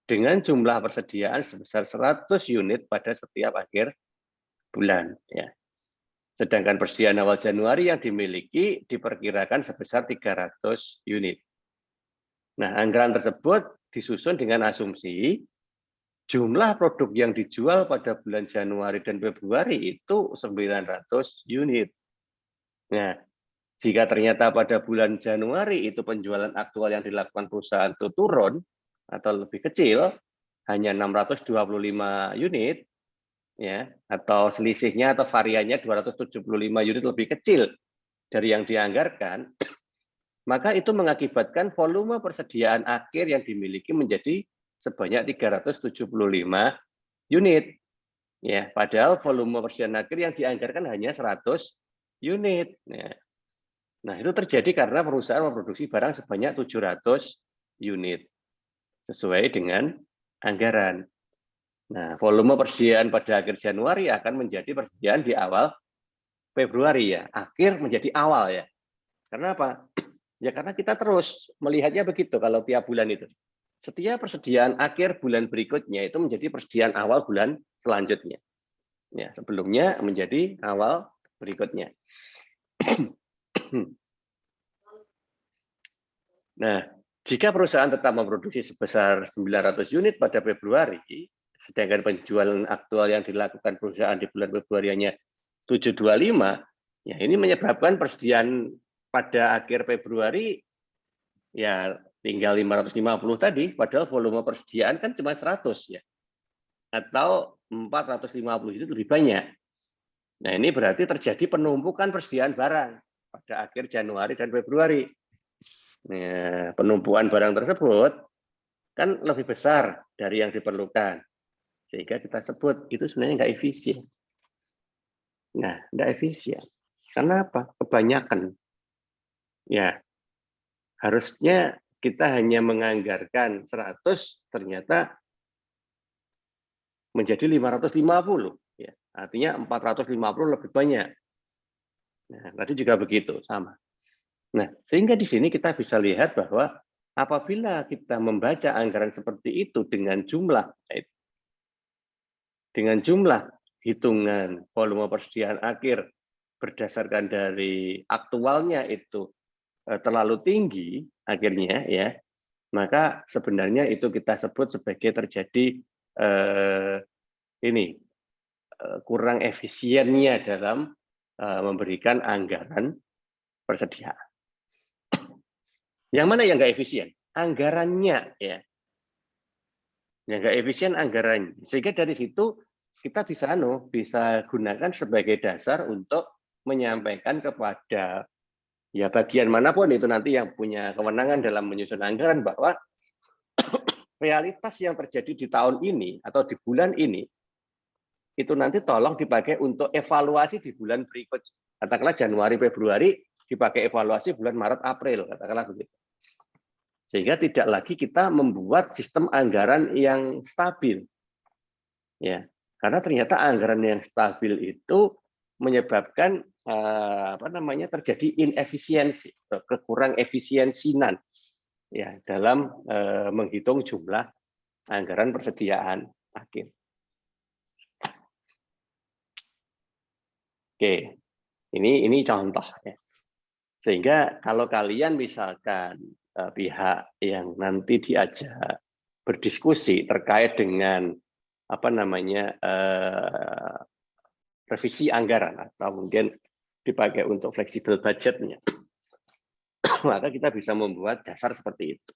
dengan jumlah persediaan sebesar 100 unit pada setiap akhir bulan. Ya. Sedangkan persediaan awal Januari yang dimiliki diperkirakan sebesar 300 unit. Nah, anggaran tersebut disusun dengan asumsi jumlah produk yang dijual pada bulan Januari dan Februari itu 900 unit. Nah, jika ternyata pada bulan Januari itu penjualan aktual yang dilakukan perusahaan itu turun atau lebih kecil, hanya 625 unit, ya, atau selisihnya atau variannya 275 unit lebih kecil dari yang dianggarkan, maka itu mengakibatkan volume persediaan akhir yang dimiliki menjadi sebanyak 375 unit. Ya, padahal volume persediaan akhir yang dianggarkan hanya 100 unit. Ya. Nah, itu terjadi karena perusahaan memproduksi barang sebanyak 700 unit sesuai dengan anggaran. Nah, volume persediaan pada akhir Januari akan menjadi persediaan di awal Februari ya. Akhir menjadi awal ya. Karena apa? Ya karena kita terus melihatnya begitu kalau tiap bulan itu. Setiap persediaan akhir bulan berikutnya itu menjadi persediaan awal bulan selanjutnya. Ya, sebelumnya menjadi awal berikutnya. Nah, jika perusahaan tetap memproduksi sebesar 900 unit pada Februari, sedangkan penjualan aktual yang dilakukan perusahaan di bulan Februari hanya 725, ya ini menyebabkan persediaan pada akhir Februari ya tinggal 550 tadi, padahal volume persediaan kan cuma 100 ya, atau 450 itu lebih banyak. Nah ini berarti terjadi penumpukan persediaan barang pada akhir Januari dan Februari. Nah, penumpukan barang tersebut kan lebih besar dari yang diperlukan, sehingga kita sebut itu sebenarnya nggak efisien. Nah, nggak efisien. Karena apa? Kebanyakan. Ya, harusnya kita hanya menganggarkan 100, ternyata menjadi 550. Ya, artinya 450 lebih banyak. Nah, tadi juga begitu, sama. Nah, sehingga di sini kita bisa lihat bahwa apabila kita membaca anggaran seperti itu dengan jumlah hitungan volume persediaan akhir berdasarkan dari aktualnya itu terlalu tinggi akhirnya ya, maka sebenarnya itu kita sebut sebagai terjadi kurang efisiennya dalam memberikan anggaran persediaan. Yang mana yang nggak efisien? Anggarannya ya. Yang nggak efisien anggarannya. Sehingga dari situ kita bisa gunakan sebagai dasar untuk menyampaikan kepada ya bagian manapun itu nanti yang punya kewenangan dalam menyusun anggaran bahwa realitas yang terjadi di tahun ini atau di bulan ini itu nanti tolong dipakai untuk evaluasi di bulan berikut. Katakanlah Januari, Februari dipakai evaluasi bulan Maret, April, katakanlah begitu. Sehingga tidak lagi kita membuat sistem anggaran yang stabil. Ya, karena ternyata anggaran yang stabil itu menyebabkan terjadi inefisiensi, kekurang efisiensinan ya dalam menghitung jumlah anggaran persediaan akhir. Oke, ini contoh ya. Sehingga kalau kalian misalkan pihak yang nanti diajak berdiskusi terkait dengan revisi anggaran atau mungkin dipakai untuk fleksibel budgetnya, maka kita bisa membuat dasar seperti itu.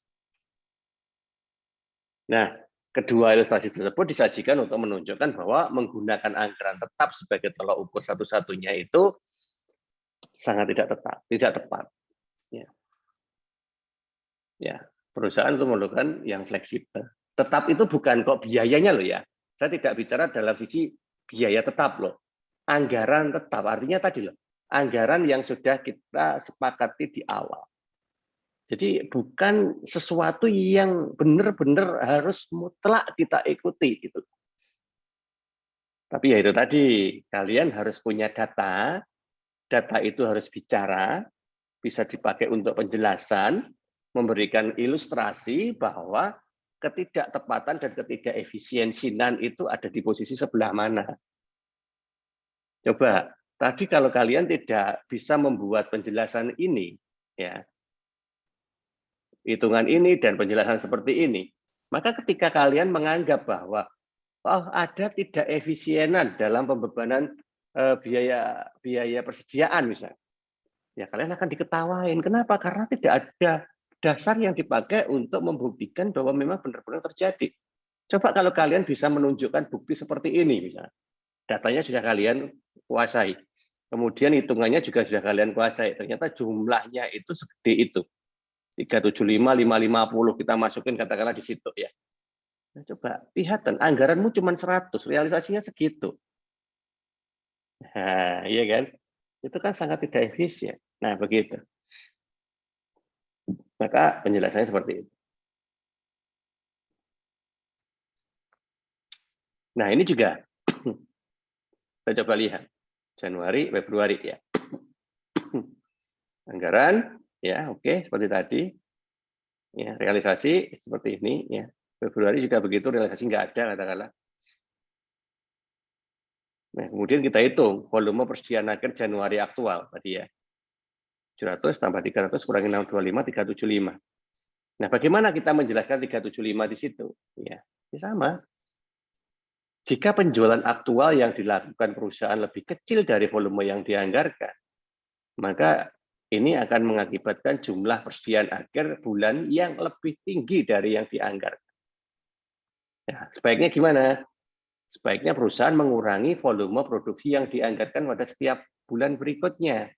Nah, kedua ilustrasi tersebut disajikan untuk menunjukkan bahwa menggunakan anggaran tetap sebagai tolak ukur satu-satunya itu sangat tidak tepat. Ya, perusahaan itu memerlukan yang fleksibel. Tetap itu bukan kok biayanya loh ya. Saya tidak bicara dalam sisi biaya tetap loh. Anggaran tetap artinya tadi loh. Anggaran yang sudah kita sepakati di awal. Jadi bukan sesuatu yang benar-benar harus mutlak kita ikuti gitu. Tapi ya itu tadi, kalian harus punya data. Data itu harus bicara, bisa dipakai untuk penjelasan, memberikan ilustrasi bahwa ketidaktepatan dan ketidakefisiensian itu ada di posisi sebelah mana. Coba, tadi kalau kalian tidak bisa membuat penjelasan ini, ya, hitungan ini dan penjelasan seperti ini, maka ketika kalian menganggap bahwa ada tidak efisienan dalam pembebanan biaya persediaan misalnya, ya kalian akan diketawain. Kenapa? Karena tidak ada dasar yang dipakai untuk membuktikan bahwa memang benar-benar terjadi. Coba kalau kalian bisa menunjukkan bukti seperti ini, misalnya, datanya sudah kalian kuasai, kemudian hitungannya juga sudah kalian kuasai, ternyata jumlahnya itu segede itu, 375, 550, kita masukin katakanlah di situ ya. Nah, coba lihat, anggaranmu cuma 100, realisasinya segitu. Nah, iya kan? Itu kan sangat tidak efisien. Nah, begitu. Maka penjelasannya seperti itu. Nah, ini juga kita coba lihat. Januari, Februari ya. Anggaran ya, oke, seperti tadi. Ya, realisasi seperti ini ya. Februari juga begitu, realisasi nggak ada katakanlah. Nah, kemudian kita hitung volume persediaan akhir Januari aktual tadi ya. 700 tambah 300 kurangi 625, 375. Nah, bagaimana kita menjelaskan 375 di situ? Ya, sama. Jika penjualan aktual yang dilakukan perusahaan lebih kecil dari volume yang dianggarkan, maka ini akan mengakibatkan jumlah persediaan akhir bulan yang lebih tinggi dari yang dianggarkan. Nah, sebaiknya gimana? Sebaiknya perusahaan mengurangi volume produksi yang dianggarkan pada setiap bulan berikutnya.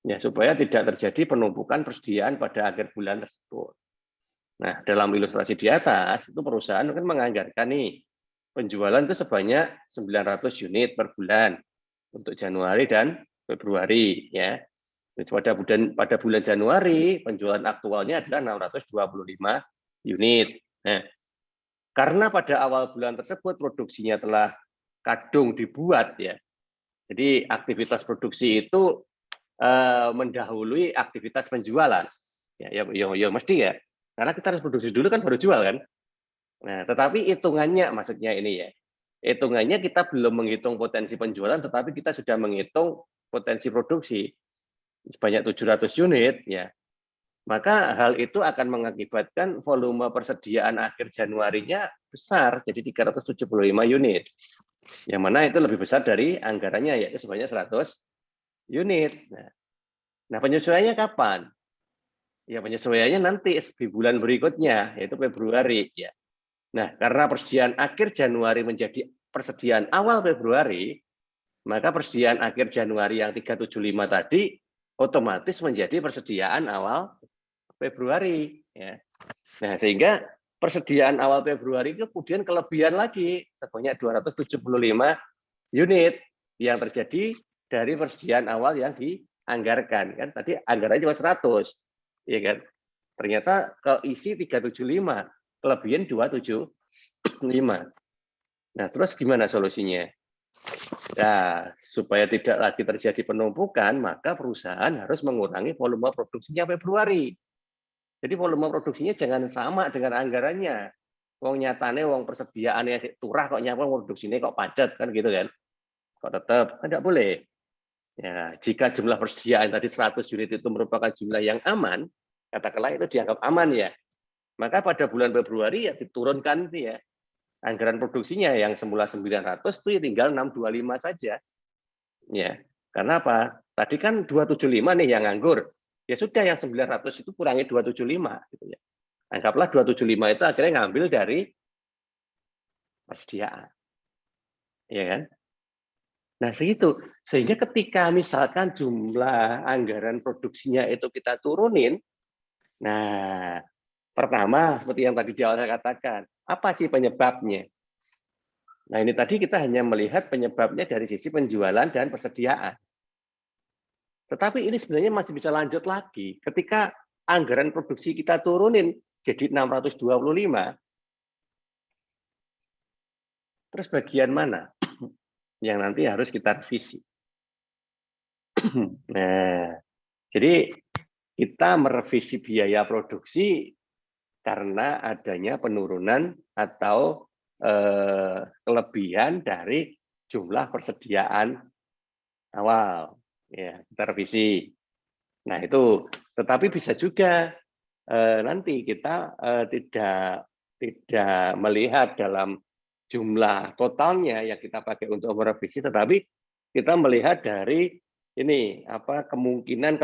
Ya, supaya tidak terjadi penumpukan persediaan pada akhir bulan tersebut. Nah, dalam ilustrasi di atas, itu perusahaan kan menganggarkan nih, penjualan itu sebanyak 900 unit per bulan untuk Januari dan Februari. Ya. Pada bulan Januari, penjualan aktualnya adalah 625 unit. Nah, karena pada awal bulan tersebut produksinya telah kadung dibuat, ya. Jadi aktivitas produksi itu mendahului aktivitas penjualan. Ya mesti ya. Karena kita harus produksi dulu kan baru jual kan. Nah, tetapi hitungannya maksudnya ini ya. Hitungannya kita belum menghitung potensi penjualan, tetapi kita sudah menghitung potensi produksi sebanyak 700 unit ya. Maka hal itu akan mengakibatkan volume persediaan akhir Januarinya besar, jadi 375 unit. Yang mana itu lebih besar dari anggarannya, yaitu sebanyak 100 unit. Nah, penyesuaiannya kapan? Ya, penyesuaiannya nanti di bulan berikutnya, yaitu Februari. Ya. Nah, karena persediaan akhir Januari menjadi persediaan awal Februari, maka persediaan akhir Januari yang 375 tadi otomatis menjadi persediaan awal Februari. Ya. Nah, sehingga persediaan awal Februari itu kemudian kelebihan lagi sebanyak 275 unit yang terjadi dari persediaan awal yang dianggarkan. Kan tadi anggarannya cuma 100, ya kan? Ternyata keisi 375, kelebihan 275. Nah, terus gimana solusinya? Nah, supaya tidak lagi terjadi penumpukan, maka perusahaan harus mengurangi volume produksinya Februari. Jadi volume produksinya jangan sama dengan anggarannya. Wong nyatane wong persediaannya turah kok nyapa produksinya kok pacet kan gitu kan. Kok tetap kan tidak boleh. Ya, jika jumlah persediaan tadi 100 unit itu merupakan jumlah yang aman, katakanlah itu dianggap aman ya. Maka pada bulan Februari ya diturunkan ya anggaran produksinya yang semula 900 itu ya tinggal 625 saja. Ya. Karena apa? Tadi kan 275 nih yang nganggur. Ya sudah yang 900 itu kurangi 275 gitu ya. Anggaplah 275 itu akhirnya ngambil dari persediaan. Ya kan? Nah, segitu. Sehingga ketika misalkan jumlah anggaran produksinya itu kita turunin, nah, pertama seperti yang tadi di awal saya katakan, apa sih penyebabnya? Nah, ini tadi kita hanya melihat penyebabnya dari sisi penjualan dan persediaan. Tetapi ini sebenarnya masih bisa lanjut lagi. Ketika anggaran produksi kita turunin jadi 625, terus bagian mana yang nanti harus kita revisi? Nah, jadi kita merevisi biaya produksi karena adanya penurunan atau kelebihan dari jumlah persediaan awal. Ya, kita revisi. Nah, itu tetapi bisa juga nanti kita tidak melihat dalam jumlah totalnya yang kita pakai untuk merevisi, tetapi kita melihat dari ini apa kemungkinan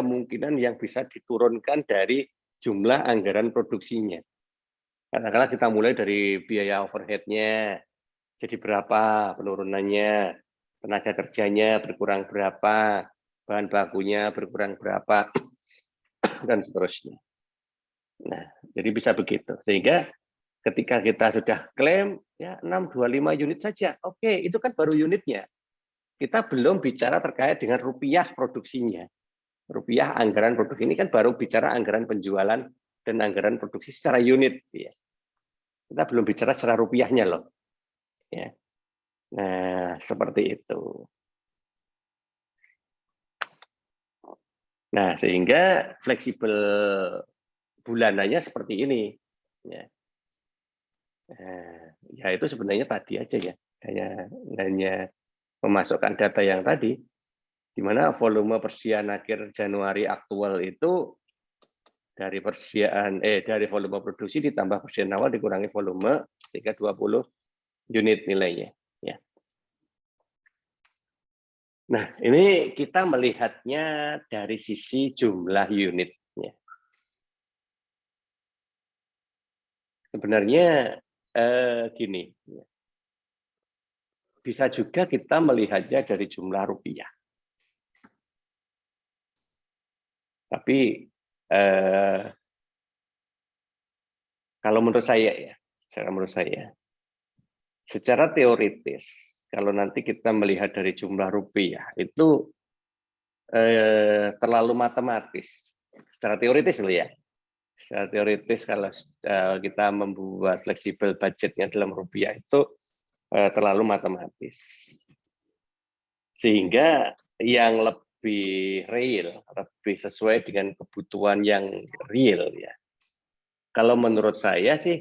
yang bisa diturunkan dari jumlah anggaran produksinya. Katakanlah kita mulai dari biaya overhead-nya, jadi berapa penurunannya, tenaga kerjanya berkurang berapa, bahan bakunya berkurang berapa, dan seterusnya. Nah, jadi bisa begitu. Sehingga ketika kita sudah klaim, ya 625 unit saja. Oke, itu kan baru unitnya. Kita belum bicara terkait dengan rupiah produksinya. Rupiah anggaran produksi ini kan baru bicara anggaran penjualan dan anggaran produksi secara unit. Ya. Kita belum bicara secara rupiahnya loh. Ya. Nah, seperti itu. Nah, sehingga fleksibel bulanannya seperti ini. Ya. Ya itu sebenarnya tadi aja ya. Hanya memasukkan data yang tadi, di mana volume persediaan akhir Januari aktual itu dari volume produksi ditambah persediaan awal dikurangi volume 320 unit nilainya. Ya. Nah, ini kita melihatnya dari sisi jumlah unitnya. Sebenarnya gini, bisa juga kita melihatnya dari jumlah rupiah. Tapi kalau menurut saya secara teoritis, kalau nanti kita melihat dari jumlah rupiah itu terlalu matematis. Secara teoritis loh ya. Secara teoritis kalau kita membuat fleksibel budgetnya dalam rupiah itu terlalu matematis. Sehingga yang lebih real, lebih sesuai dengan kebutuhan yang real ya. Kalau menurut saya sih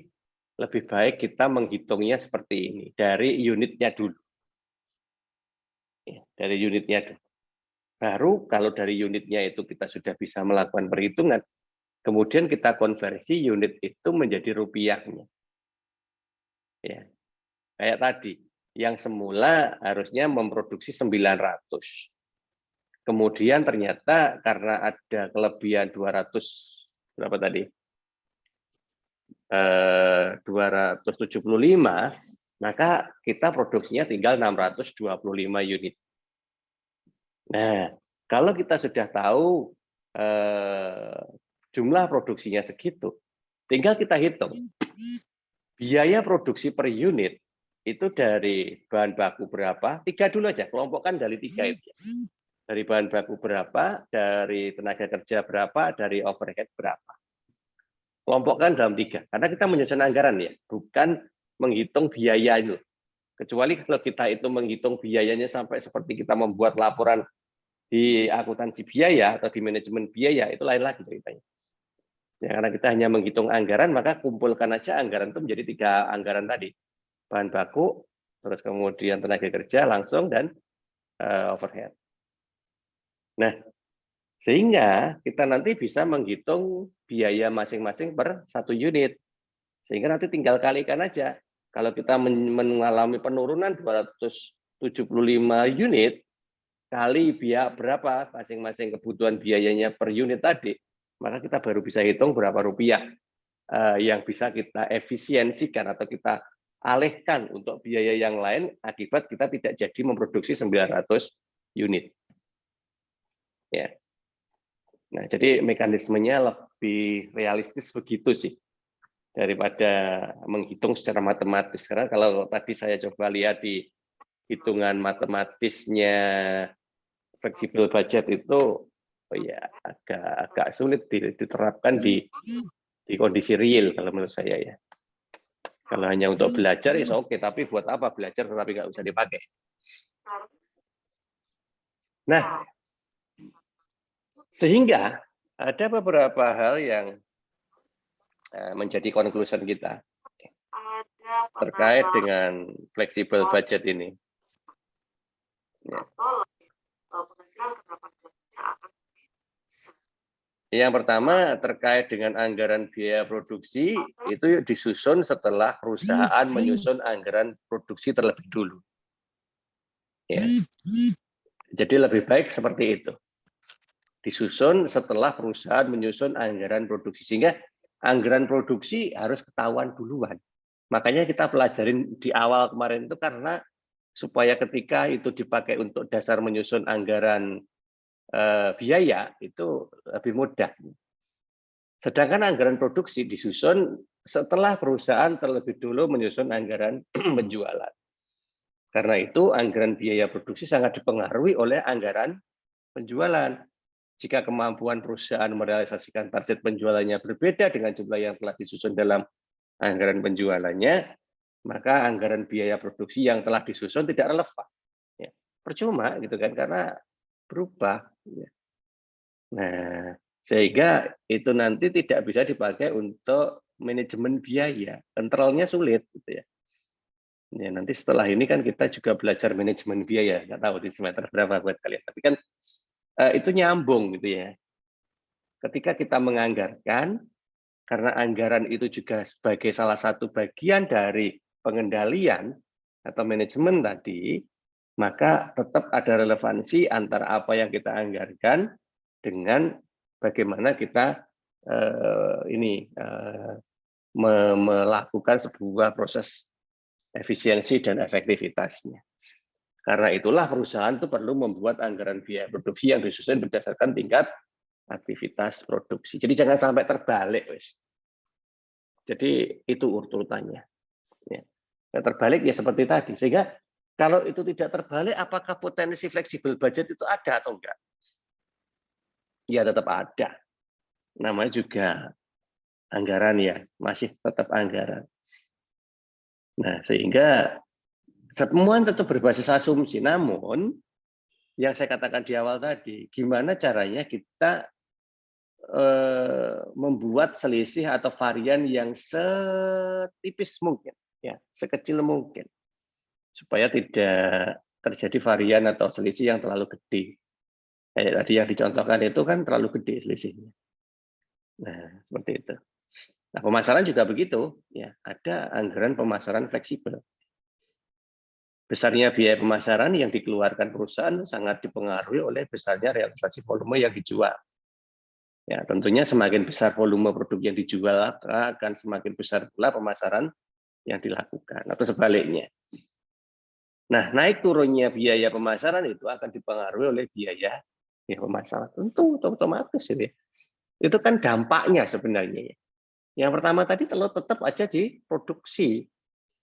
lebih baik kita menghitungnya seperti ini, dari unitnya dulu. Ya, dari unitnya dulu. Baru kalau dari unitnya itu kita sudah bisa melakukan perhitungan, kemudian kita konversi unit itu menjadi rupiahnya. Ya. Kayak tadi, yang semula harusnya memproduksi 900. Kemudian ternyata karena ada kelebihan 200 berapa tadi? 275, maka kita produksinya tinggal 625 unit. Nah, kalau kita sudah tahu jumlah produksinya segitu, tinggal kita hitung. Biaya produksi per unit itu dari bahan baku berapa, 3 dulu aja, kelompokkan dari 3 itu. Dari bahan baku berapa, dari tenaga kerja berapa, dari overhead berapa. Kelompokkan dalam 3, karena kita menyusun anggaran ya, bukan menghitung biaya itu. Kecuali kalau kita itu menghitung biayanya sampai seperti kita membuat laporan di akuntansi biaya atau di manajemen biaya, itu lain lagi ceritanya. Ya, karena kita hanya menghitung anggaran, maka kumpulkan aja anggaran itu menjadi 3 anggaran tadi. Bahan baku, terus kemudian tenaga kerja langsung, dan overhead. Nah, sehingga kita nanti bisa menghitung biaya masing-masing per 1 unit. Sehingga nanti tinggal kalikan aja. Kalau kita mengalami penurunan 275 unit, kali biaya berapa masing-masing kebutuhan biayanya per unit tadi, maka kita baru bisa hitung berapa rupiah yang bisa kita efisiensikan atau kita alihkan untuk biaya yang lain akibat kita tidak jadi memproduksi 900 unit. Ya. Nah, jadi mekanismenya lebih realistis begitu sih daripada menghitung secara matematis. Karena kalau tadi saya coba lihat di hitungan matematisnya fleksibel budget itu, ya agak sulit diterapkan di kondisi real kalau menurut saya ya. Kalau hanya untuk belajar ya oke, tapi buat apa belajar tetapi nggak bisa dipakai. Nah, sehingga ada beberapa hal yang menjadi conclusion kita terkait dengan fleksibel budget ini. Ya. Yang pertama terkait dengan anggaran biaya produksi, itu disusun setelah perusahaan menyusun anggaran produksi terlebih dulu. Ya. Jadi lebih baik seperti itu. Disusun setelah perusahaan menyusun anggaran produksi, sehingga anggaran produksi harus ketahuan duluan. Makanya kita pelajarin di awal kemarin itu karena supaya ketika itu dipakai untuk dasar menyusun anggaran biaya itu lebih mudah. Sedangkan anggaran produksi disusun setelah perusahaan terlebih dulu menyusun anggaran penjualan. Karena itu anggaran biaya produksi sangat dipengaruhi oleh anggaran penjualan. Jika kemampuan perusahaan merealisasikan target penjualannya berbeda dengan jumlah yang telah disusun dalam anggaran penjualannya, maka anggaran biaya produksi yang telah disusun tidak relevan. Ya, percuma gitu kan, karena berubah. Nah, sehingga itu nanti tidak bisa dipakai untuk manajemen biaya, kontrolnya sulit gitu ya. Ya, nanti setelah ini kan kita juga belajar manajemen biaya, nggak tahu di semester berapa buat kalian, tapi kan itu nyambung gitu ya. Ketika kita menganggarkan, karena anggaran itu juga sebagai salah satu bagian dari pengendalian atau manajemen tadi, maka tetap ada relevansi antara apa yang kita anggarkan dengan bagaimana kita melakukan sebuah proses efisiensi dan efektivitasnya. Karena itulah perusahaan itu perlu membuat anggaran biaya produksi yang disusun berdasarkan tingkat aktivitas produksi. Jadi jangan sampai terbalik, wes. Jadi itu urutannya. Ya. Terbalik ya seperti tadi. Sehingga kalau itu tidak terbalik, apakah potensi fleksibel budget itu ada atau enggak? Ya tetap ada. Namanya juga anggaran ya, masih tetap anggaran. Nah, sehingga semua tetap berbasis asumsi. Namun, yang saya katakan di awal tadi, gimana caranya kita membuat selisih atau varian yang setipis mungkin, ya, sekecil mungkin, supaya tidak terjadi varian atau selisih yang terlalu gede. Tadi yang dicontohkan itu kan terlalu gede selisihnya. Nah, seperti itu. Nah, pemasaran juga begitu, ya, ada anggaran pemasaran fleksibel. Besarnya biaya pemasaran yang dikeluarkan perusahaan sangat dipengaruhi oleh besarnya realisasi volume yang dijual. Ya, tentunya semakin besar volume produk yang dijual, akan semakin besar pula pemasaran yang dilakukan, atau sebaliknya. Nah, naik turunnya biaya pemasaran itu akan dipengaruhi oleh biaya pemasaran. Tentu otomatis ini. Itu kan dampaknya sebenarnya. Yang pertama tadi kalau tetap aja di produksi,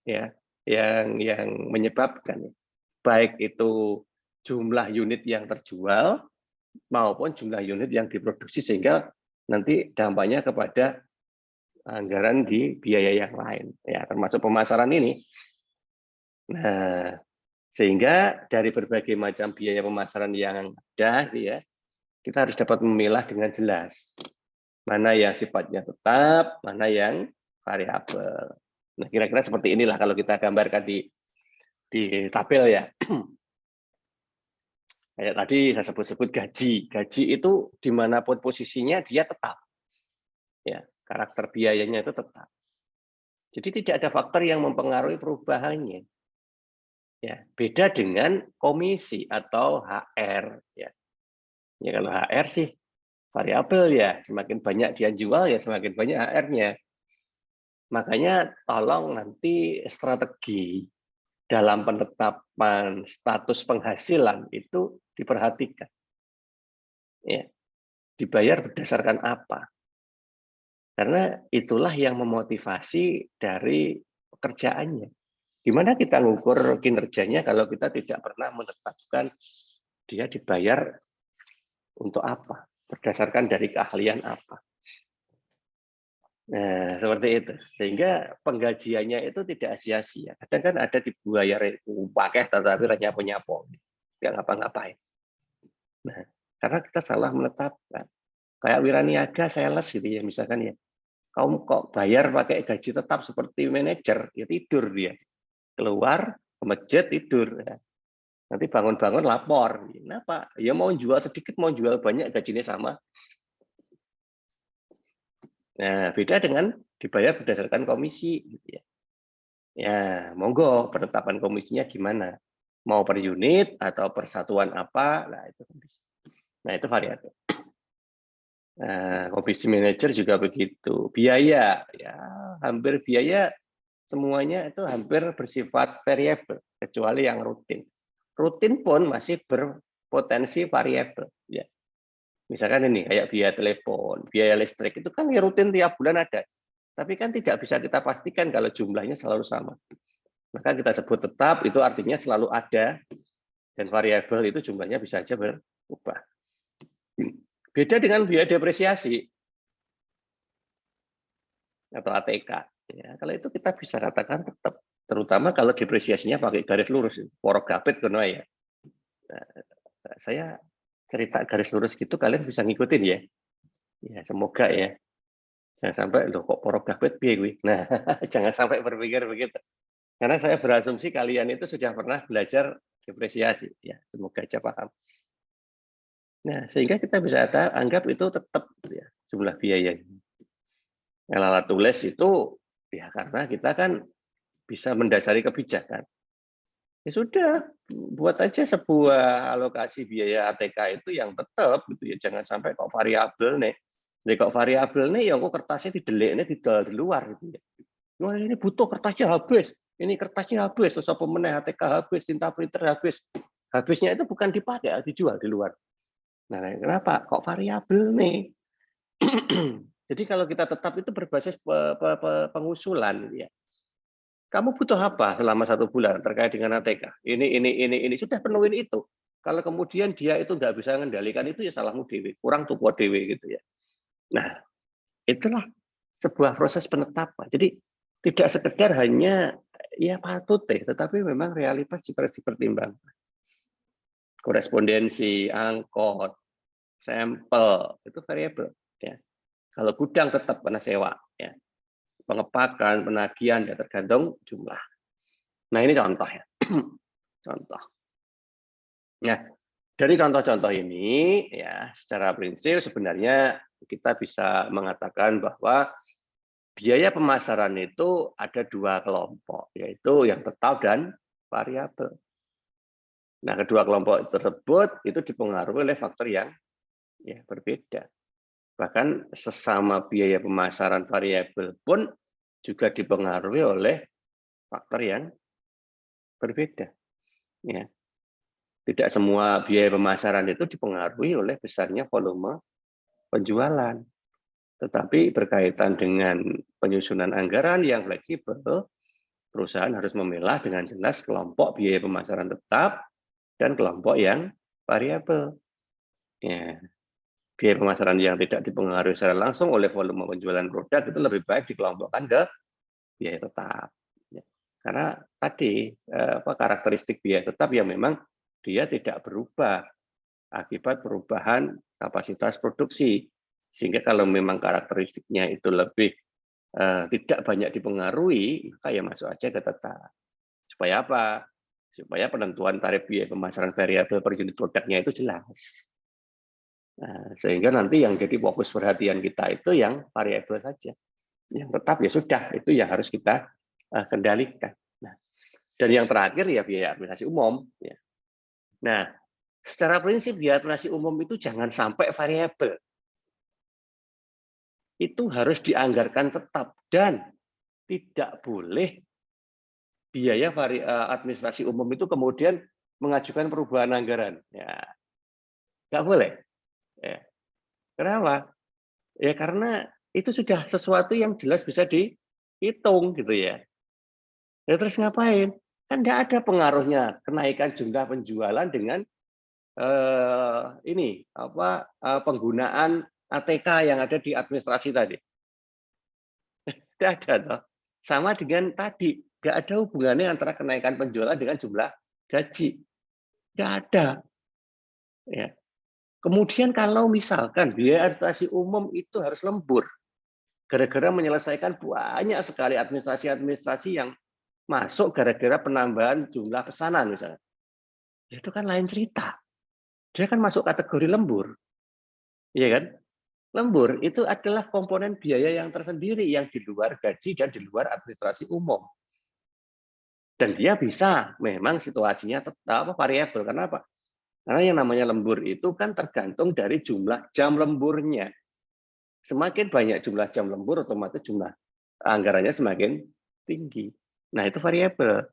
ya, yang menyebabkan baik itu jumlah unit yang terjual maupun jumlah unit yang diproduksi, sehingga nanti dampaknya kepada anggaran di biaya yang lain, ya, termasuk pemasaran ini. Nah, sehingga dari berbagai macam biaya pemasaran yang ada, ya, kita harus dapat memilah dengan jelas mana yang sifatnya tetap, mana yang variabel. Nah, kira-kira seperti inilah kalau kita gambarkan di tabel ya. Kayak tadi saya sebut-sebut gaji. Gaji itu dimanapun posisinya dia tetap. Ya, karakter biayanya itu tetap. Jadi tidak ada faktor yang mempengaruhi perubahannya. Ya, beda dengan komisi atau HR. Ya, ya kalau HR sih variabel ya, semakin banyak dia jual ya semakin banyak HR-nya. Makanya tolong nanti strategi dalam penetapan status penghasilan itu diperhatikan. Ya, dibayar berdasarkan apa? Karena itulah yang memotivasi dari pekerjaannya. Gimana kita ngukur kinerjanya kalau kita tidak pernah menetapkan dia dibayar untuk apa? Berdasarkan dari keahlian apa? Nah, seperti itu. Sehingga penggajiannya itu tidak sia-sia. Kadang kan ada dibayar pakai tetapi hanya punya pom. Nggak ngapa-ngapain. Nah, karena kita salah menetapkan. Kayak wiraniaga sales gitu ya, misalkan ya. Kamu kok bayar pakai gaji tetap seperti manajer, ya tidur dia. Keluar, ke masjid, tidur. Ya. Nanti bangun-bangun lapor. Kenapa? Ya mau jual sedikit, mau jual banyak, gajinya sama. Nah, beda dengan dibayar berdasarkan komisi. Gitu ya. Ya, monggo penetapan komisinya gimana? Mau per unit atau persatuan apa? Nah, itu komisi. Nah, itu variabel. Nah, komisi manajer juga begitu. Biaya, ya hampir biaya semuanya itu hampir bersifat variabel, kecuali yang rutin. Rutin pun masih berpotensi variabel. Ya. Misalkan ini, kayak biaya telepon, biaya listrik, itu kan ya rutin tiap bulan ada. Tapi kan tidak bisa kita pastikan kalau jumlahnya selalu sama. Maka kita sebut tetap, itu artinya selalu ada, dan variabel itu jumlahnya bisa saja berubah. Beda dengan biaya depresiasi atau ATK. Ya, kalau itu kita bisa katakan tetap, terutama kalau depresiasinya pakai garis lurus, porogapit kono ya. Nah, saya cerita garis lurus gitu kalian bisa ngikutin ya. Ya, semoga ya. Jangan sampai loh kok porogapit piye gue. Nah, jangan sampai berpikir begitu. Karena saya berasumsi kalian itu sudah pernah belajar depresiasi ya. Semoga aja paham. Nah, sehingga kita bisa anggap itu tetap ya, jumlah biaya. Alat tulis itu ya karena kita kan bisa mendasari kebijakan. Ya sudah, buat aja sebuah alokasi biaya ATK itu yang tetap gitu ya, jangan sampai kok variabel nih. Jadi kok variabel nih ya kok kertasnya didelik di luar gitu ya. Wah, ini butuh kertasnya habis. Ini kertasnya habis, terus apa meneh ATK habis, tinta printer habis. Habisnya itu bukan dipakai, dijual di luar. Nah, kenapa? Kok variabel nih? Jadi kalau kita tetap itu berbasis pengusulan, ya. Kamu butuh apa selama 1 bulan terkait dengan ATK? Ini sudah penuhin itu. Kalau kemudian dia itu nggak bisa mengendalikan itu ya salahmu dewe, kurang tupo dewe gitu ya. Nah, itulah sebuah proses penetapan. Jadi tidak sekedar hanya ya patut tetapi memang realitas juga harus dipertimbangkan. Korespondensi, angkot, sampel itu variabel. Ya. Kalau gudang tetap kena sewa, ya. Pengepakan, penagihan ya tergantung jumlah. Nah ini contoh ya, contoh. Nah dari contoh-contoh ini ya secara prinsip sebenarnya kita bisa mengatakan bahwa biaya pemasaran itu ada 2 kelompok, yaitu yang tetap dan variabel. Nah kedua kelompok tersebut itu dipengaruhi oleh faktor yang ya berbeda. Bahkan sesama biaya pemasaran variabel pun juga dipengaruhi oleh faktor yang berbeda. Ya. Tidak semua biaya pemasaran itu dipengaruhi oleh besarnya volume penjualan. Tetapi berkaitan dengan penyusunan anggaran yang fleksibel, perusahaan harus memilah dengan jelas kelompok biaya pemasaran tetap dan kelompok yang variabel. Ya. Biaya pemasaran yang tidak dipengaruhi secara langsung oleh volume penjualan produk itu lebih baik dikelompokkan ke biaya tetap. Karena tadi karakteristik biaya tetap yang memang dia tidak berubah akibat perubahan kapasitas produksi. Sehingga kalau memang karakteristiknya itu lebih tidak banyak dipengaruhi, maka ya masuk aja ke tetap. Supaya apa? Supaya penentuan tarif biaya pemasaran variabel per unit produknya itu jelas. Nah, sehingga nanti yang jadi fokus perhatian kita itu yang variabel saja. Yang tetap ya sudah, itu yang harus kita kendalikan. Nah, dan yang terakhir ya biaya administrasi umum. Ya. Nah, secara prinsip biaya administrasi umum itu jangan sampai variabel. Itu harus dianggarkan tetap dan tidak boleh biaya administrasi umum itu kemudian mengajukan perubahan anggaran. Ya, nggak boleh. Ya. Kenapa? Ya karena itu sudah sesuatu yang jelas bisa dihitung gitu ya. Ya terus ngapain? Kan nggak ada pengaruhnya kenaikan jumlah penjualan dengan penggunaan ATK yang ada di administrasi tadi. Nggak ada toh. Sama dengan tadi, nggak ada hubungannya antara kenaikan penjualan dengan jumlah gaji. Nggak ada. Ya. Kemudian kalau misalkan biaya administrasi umum itu harus lembur, gara-gara menyelesaikan banyak sekali administrasi-administrasi yang masuk gara-gara penambahan jumlah pesanan misalnya. Itu kan lain cerita. Dia kan masuk kategori lembur. Iya kan? Lembur itu adalah komponen biaya yang tersendiri yang di luar gaji dan di luar administrasi umum. Dan dia bisa memang situasinya tetap variabel. Kenapa? Karena yang namanya lembur itu kan tergantung dari jumlah jam lemburnya. Semakin banyak jumlah jam lembur, otomatis jumlah anggarannya semakin tinggi. Nah, itu variabel.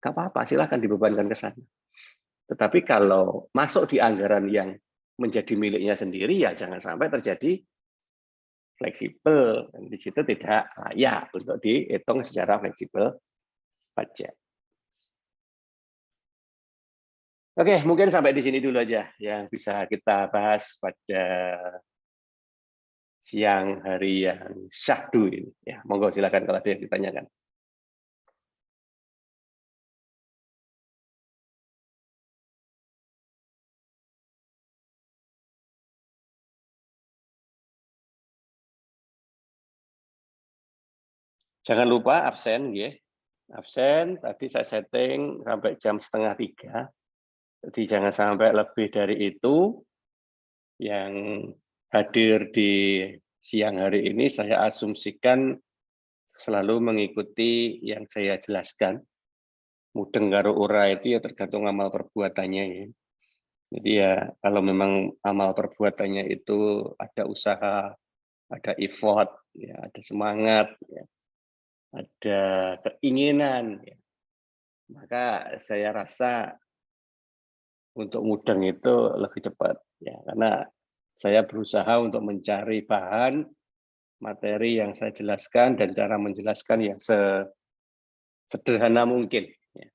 Nggak apa-apa, silahkan dibebankan ke sana. Tetapi kalau masuk di anggaran yang menjadi miliknya sendiri, ya jangan sampai terjadi fleksibel. Dan di situ tidak layak untuk dihitung secara fleksibel pajak. Oke, mungkin sampai di sini dulu aja yang bisa kita bahas pada siang hari yang syahdu ini. Ya, monggo silakan kalau ada yang ditanyakan. Jangan lupa absen, ya. Absen, tadi saya setting sampai jam 2:30. Jadi jangan sampai lebih dari itu. Yang hadir di siang hari ini saya asumsikan selalu mengikuti yang saya jelaskan. Mudeng karo ora itu ya tergantung amal perbuatannya ya. Jadi ya kalau memang amal perbuatannya itu ada usaha, ada effort, ya, ada semangat, ya, ada keinginan, ya, maka saya rasa untuk mudeng itu lebih cepat, ya, karena saya berusaha untuk mencari bahan materi yang saya jelaskan dan cara menjelaskan yang sesederhana mungkin, ya,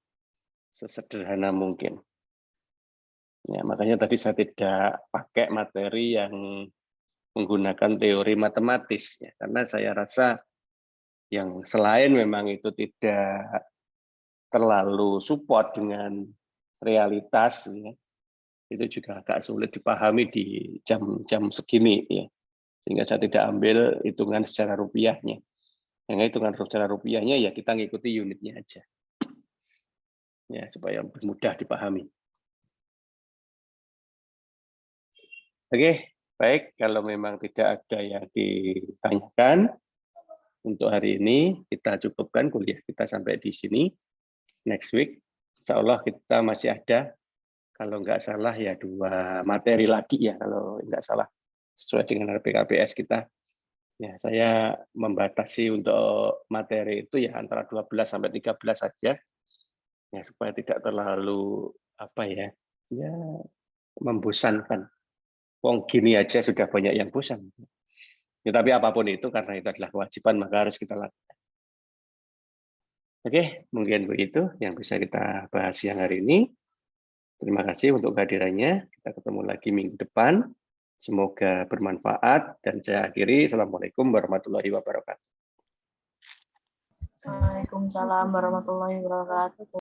sesederhana mungkin. Ya, makanya tadi saya tidak pakai materi yang menggunakan teori matematis, ya, karena saya rasa yang selain memang itu tidak terlalu support dengan realitas, ya, itu juga agak sulit dipahami di jam-jam segini, ya. Sehingga saya tidak ambil hitungan secara rupiahnya. Yang hitungan secara rupiahnya ya kita ngikuti unitnya aja, ya, supaya mudah dipahami. Oke, baik. Kalau memang tidak ada yang ditanyakan untuk hari ini, kita cukupkan kuliah kita sampai di sini. Next week, insya Allah kita masih ada. Kalau nggak salah ya 2 materi lagi ya, kalau nggak salah sesuai dengan RPKPS kita. Ya, saya membatasi untuk materi itu ya antara 12 sampai 13 saja, ya supaya tidak terlalu apa ya membosankan. Wong gini aja sudah banyak yang bosan. Ya, tapi apapun itu karena itu adalah kewajiban maka harus kita lakukan. Oke, mungkin begitu yang bisa kita bahas siang hari ini. Terima kasih untuk kehadirannya. Kita ketemu lagi minggu depan. Semoga bermanfaat dan saya akhiri. Assalamualaikum warahmatullahi wabarakatuh. Waalaikumsalam warahmatullahi wabarakatuh.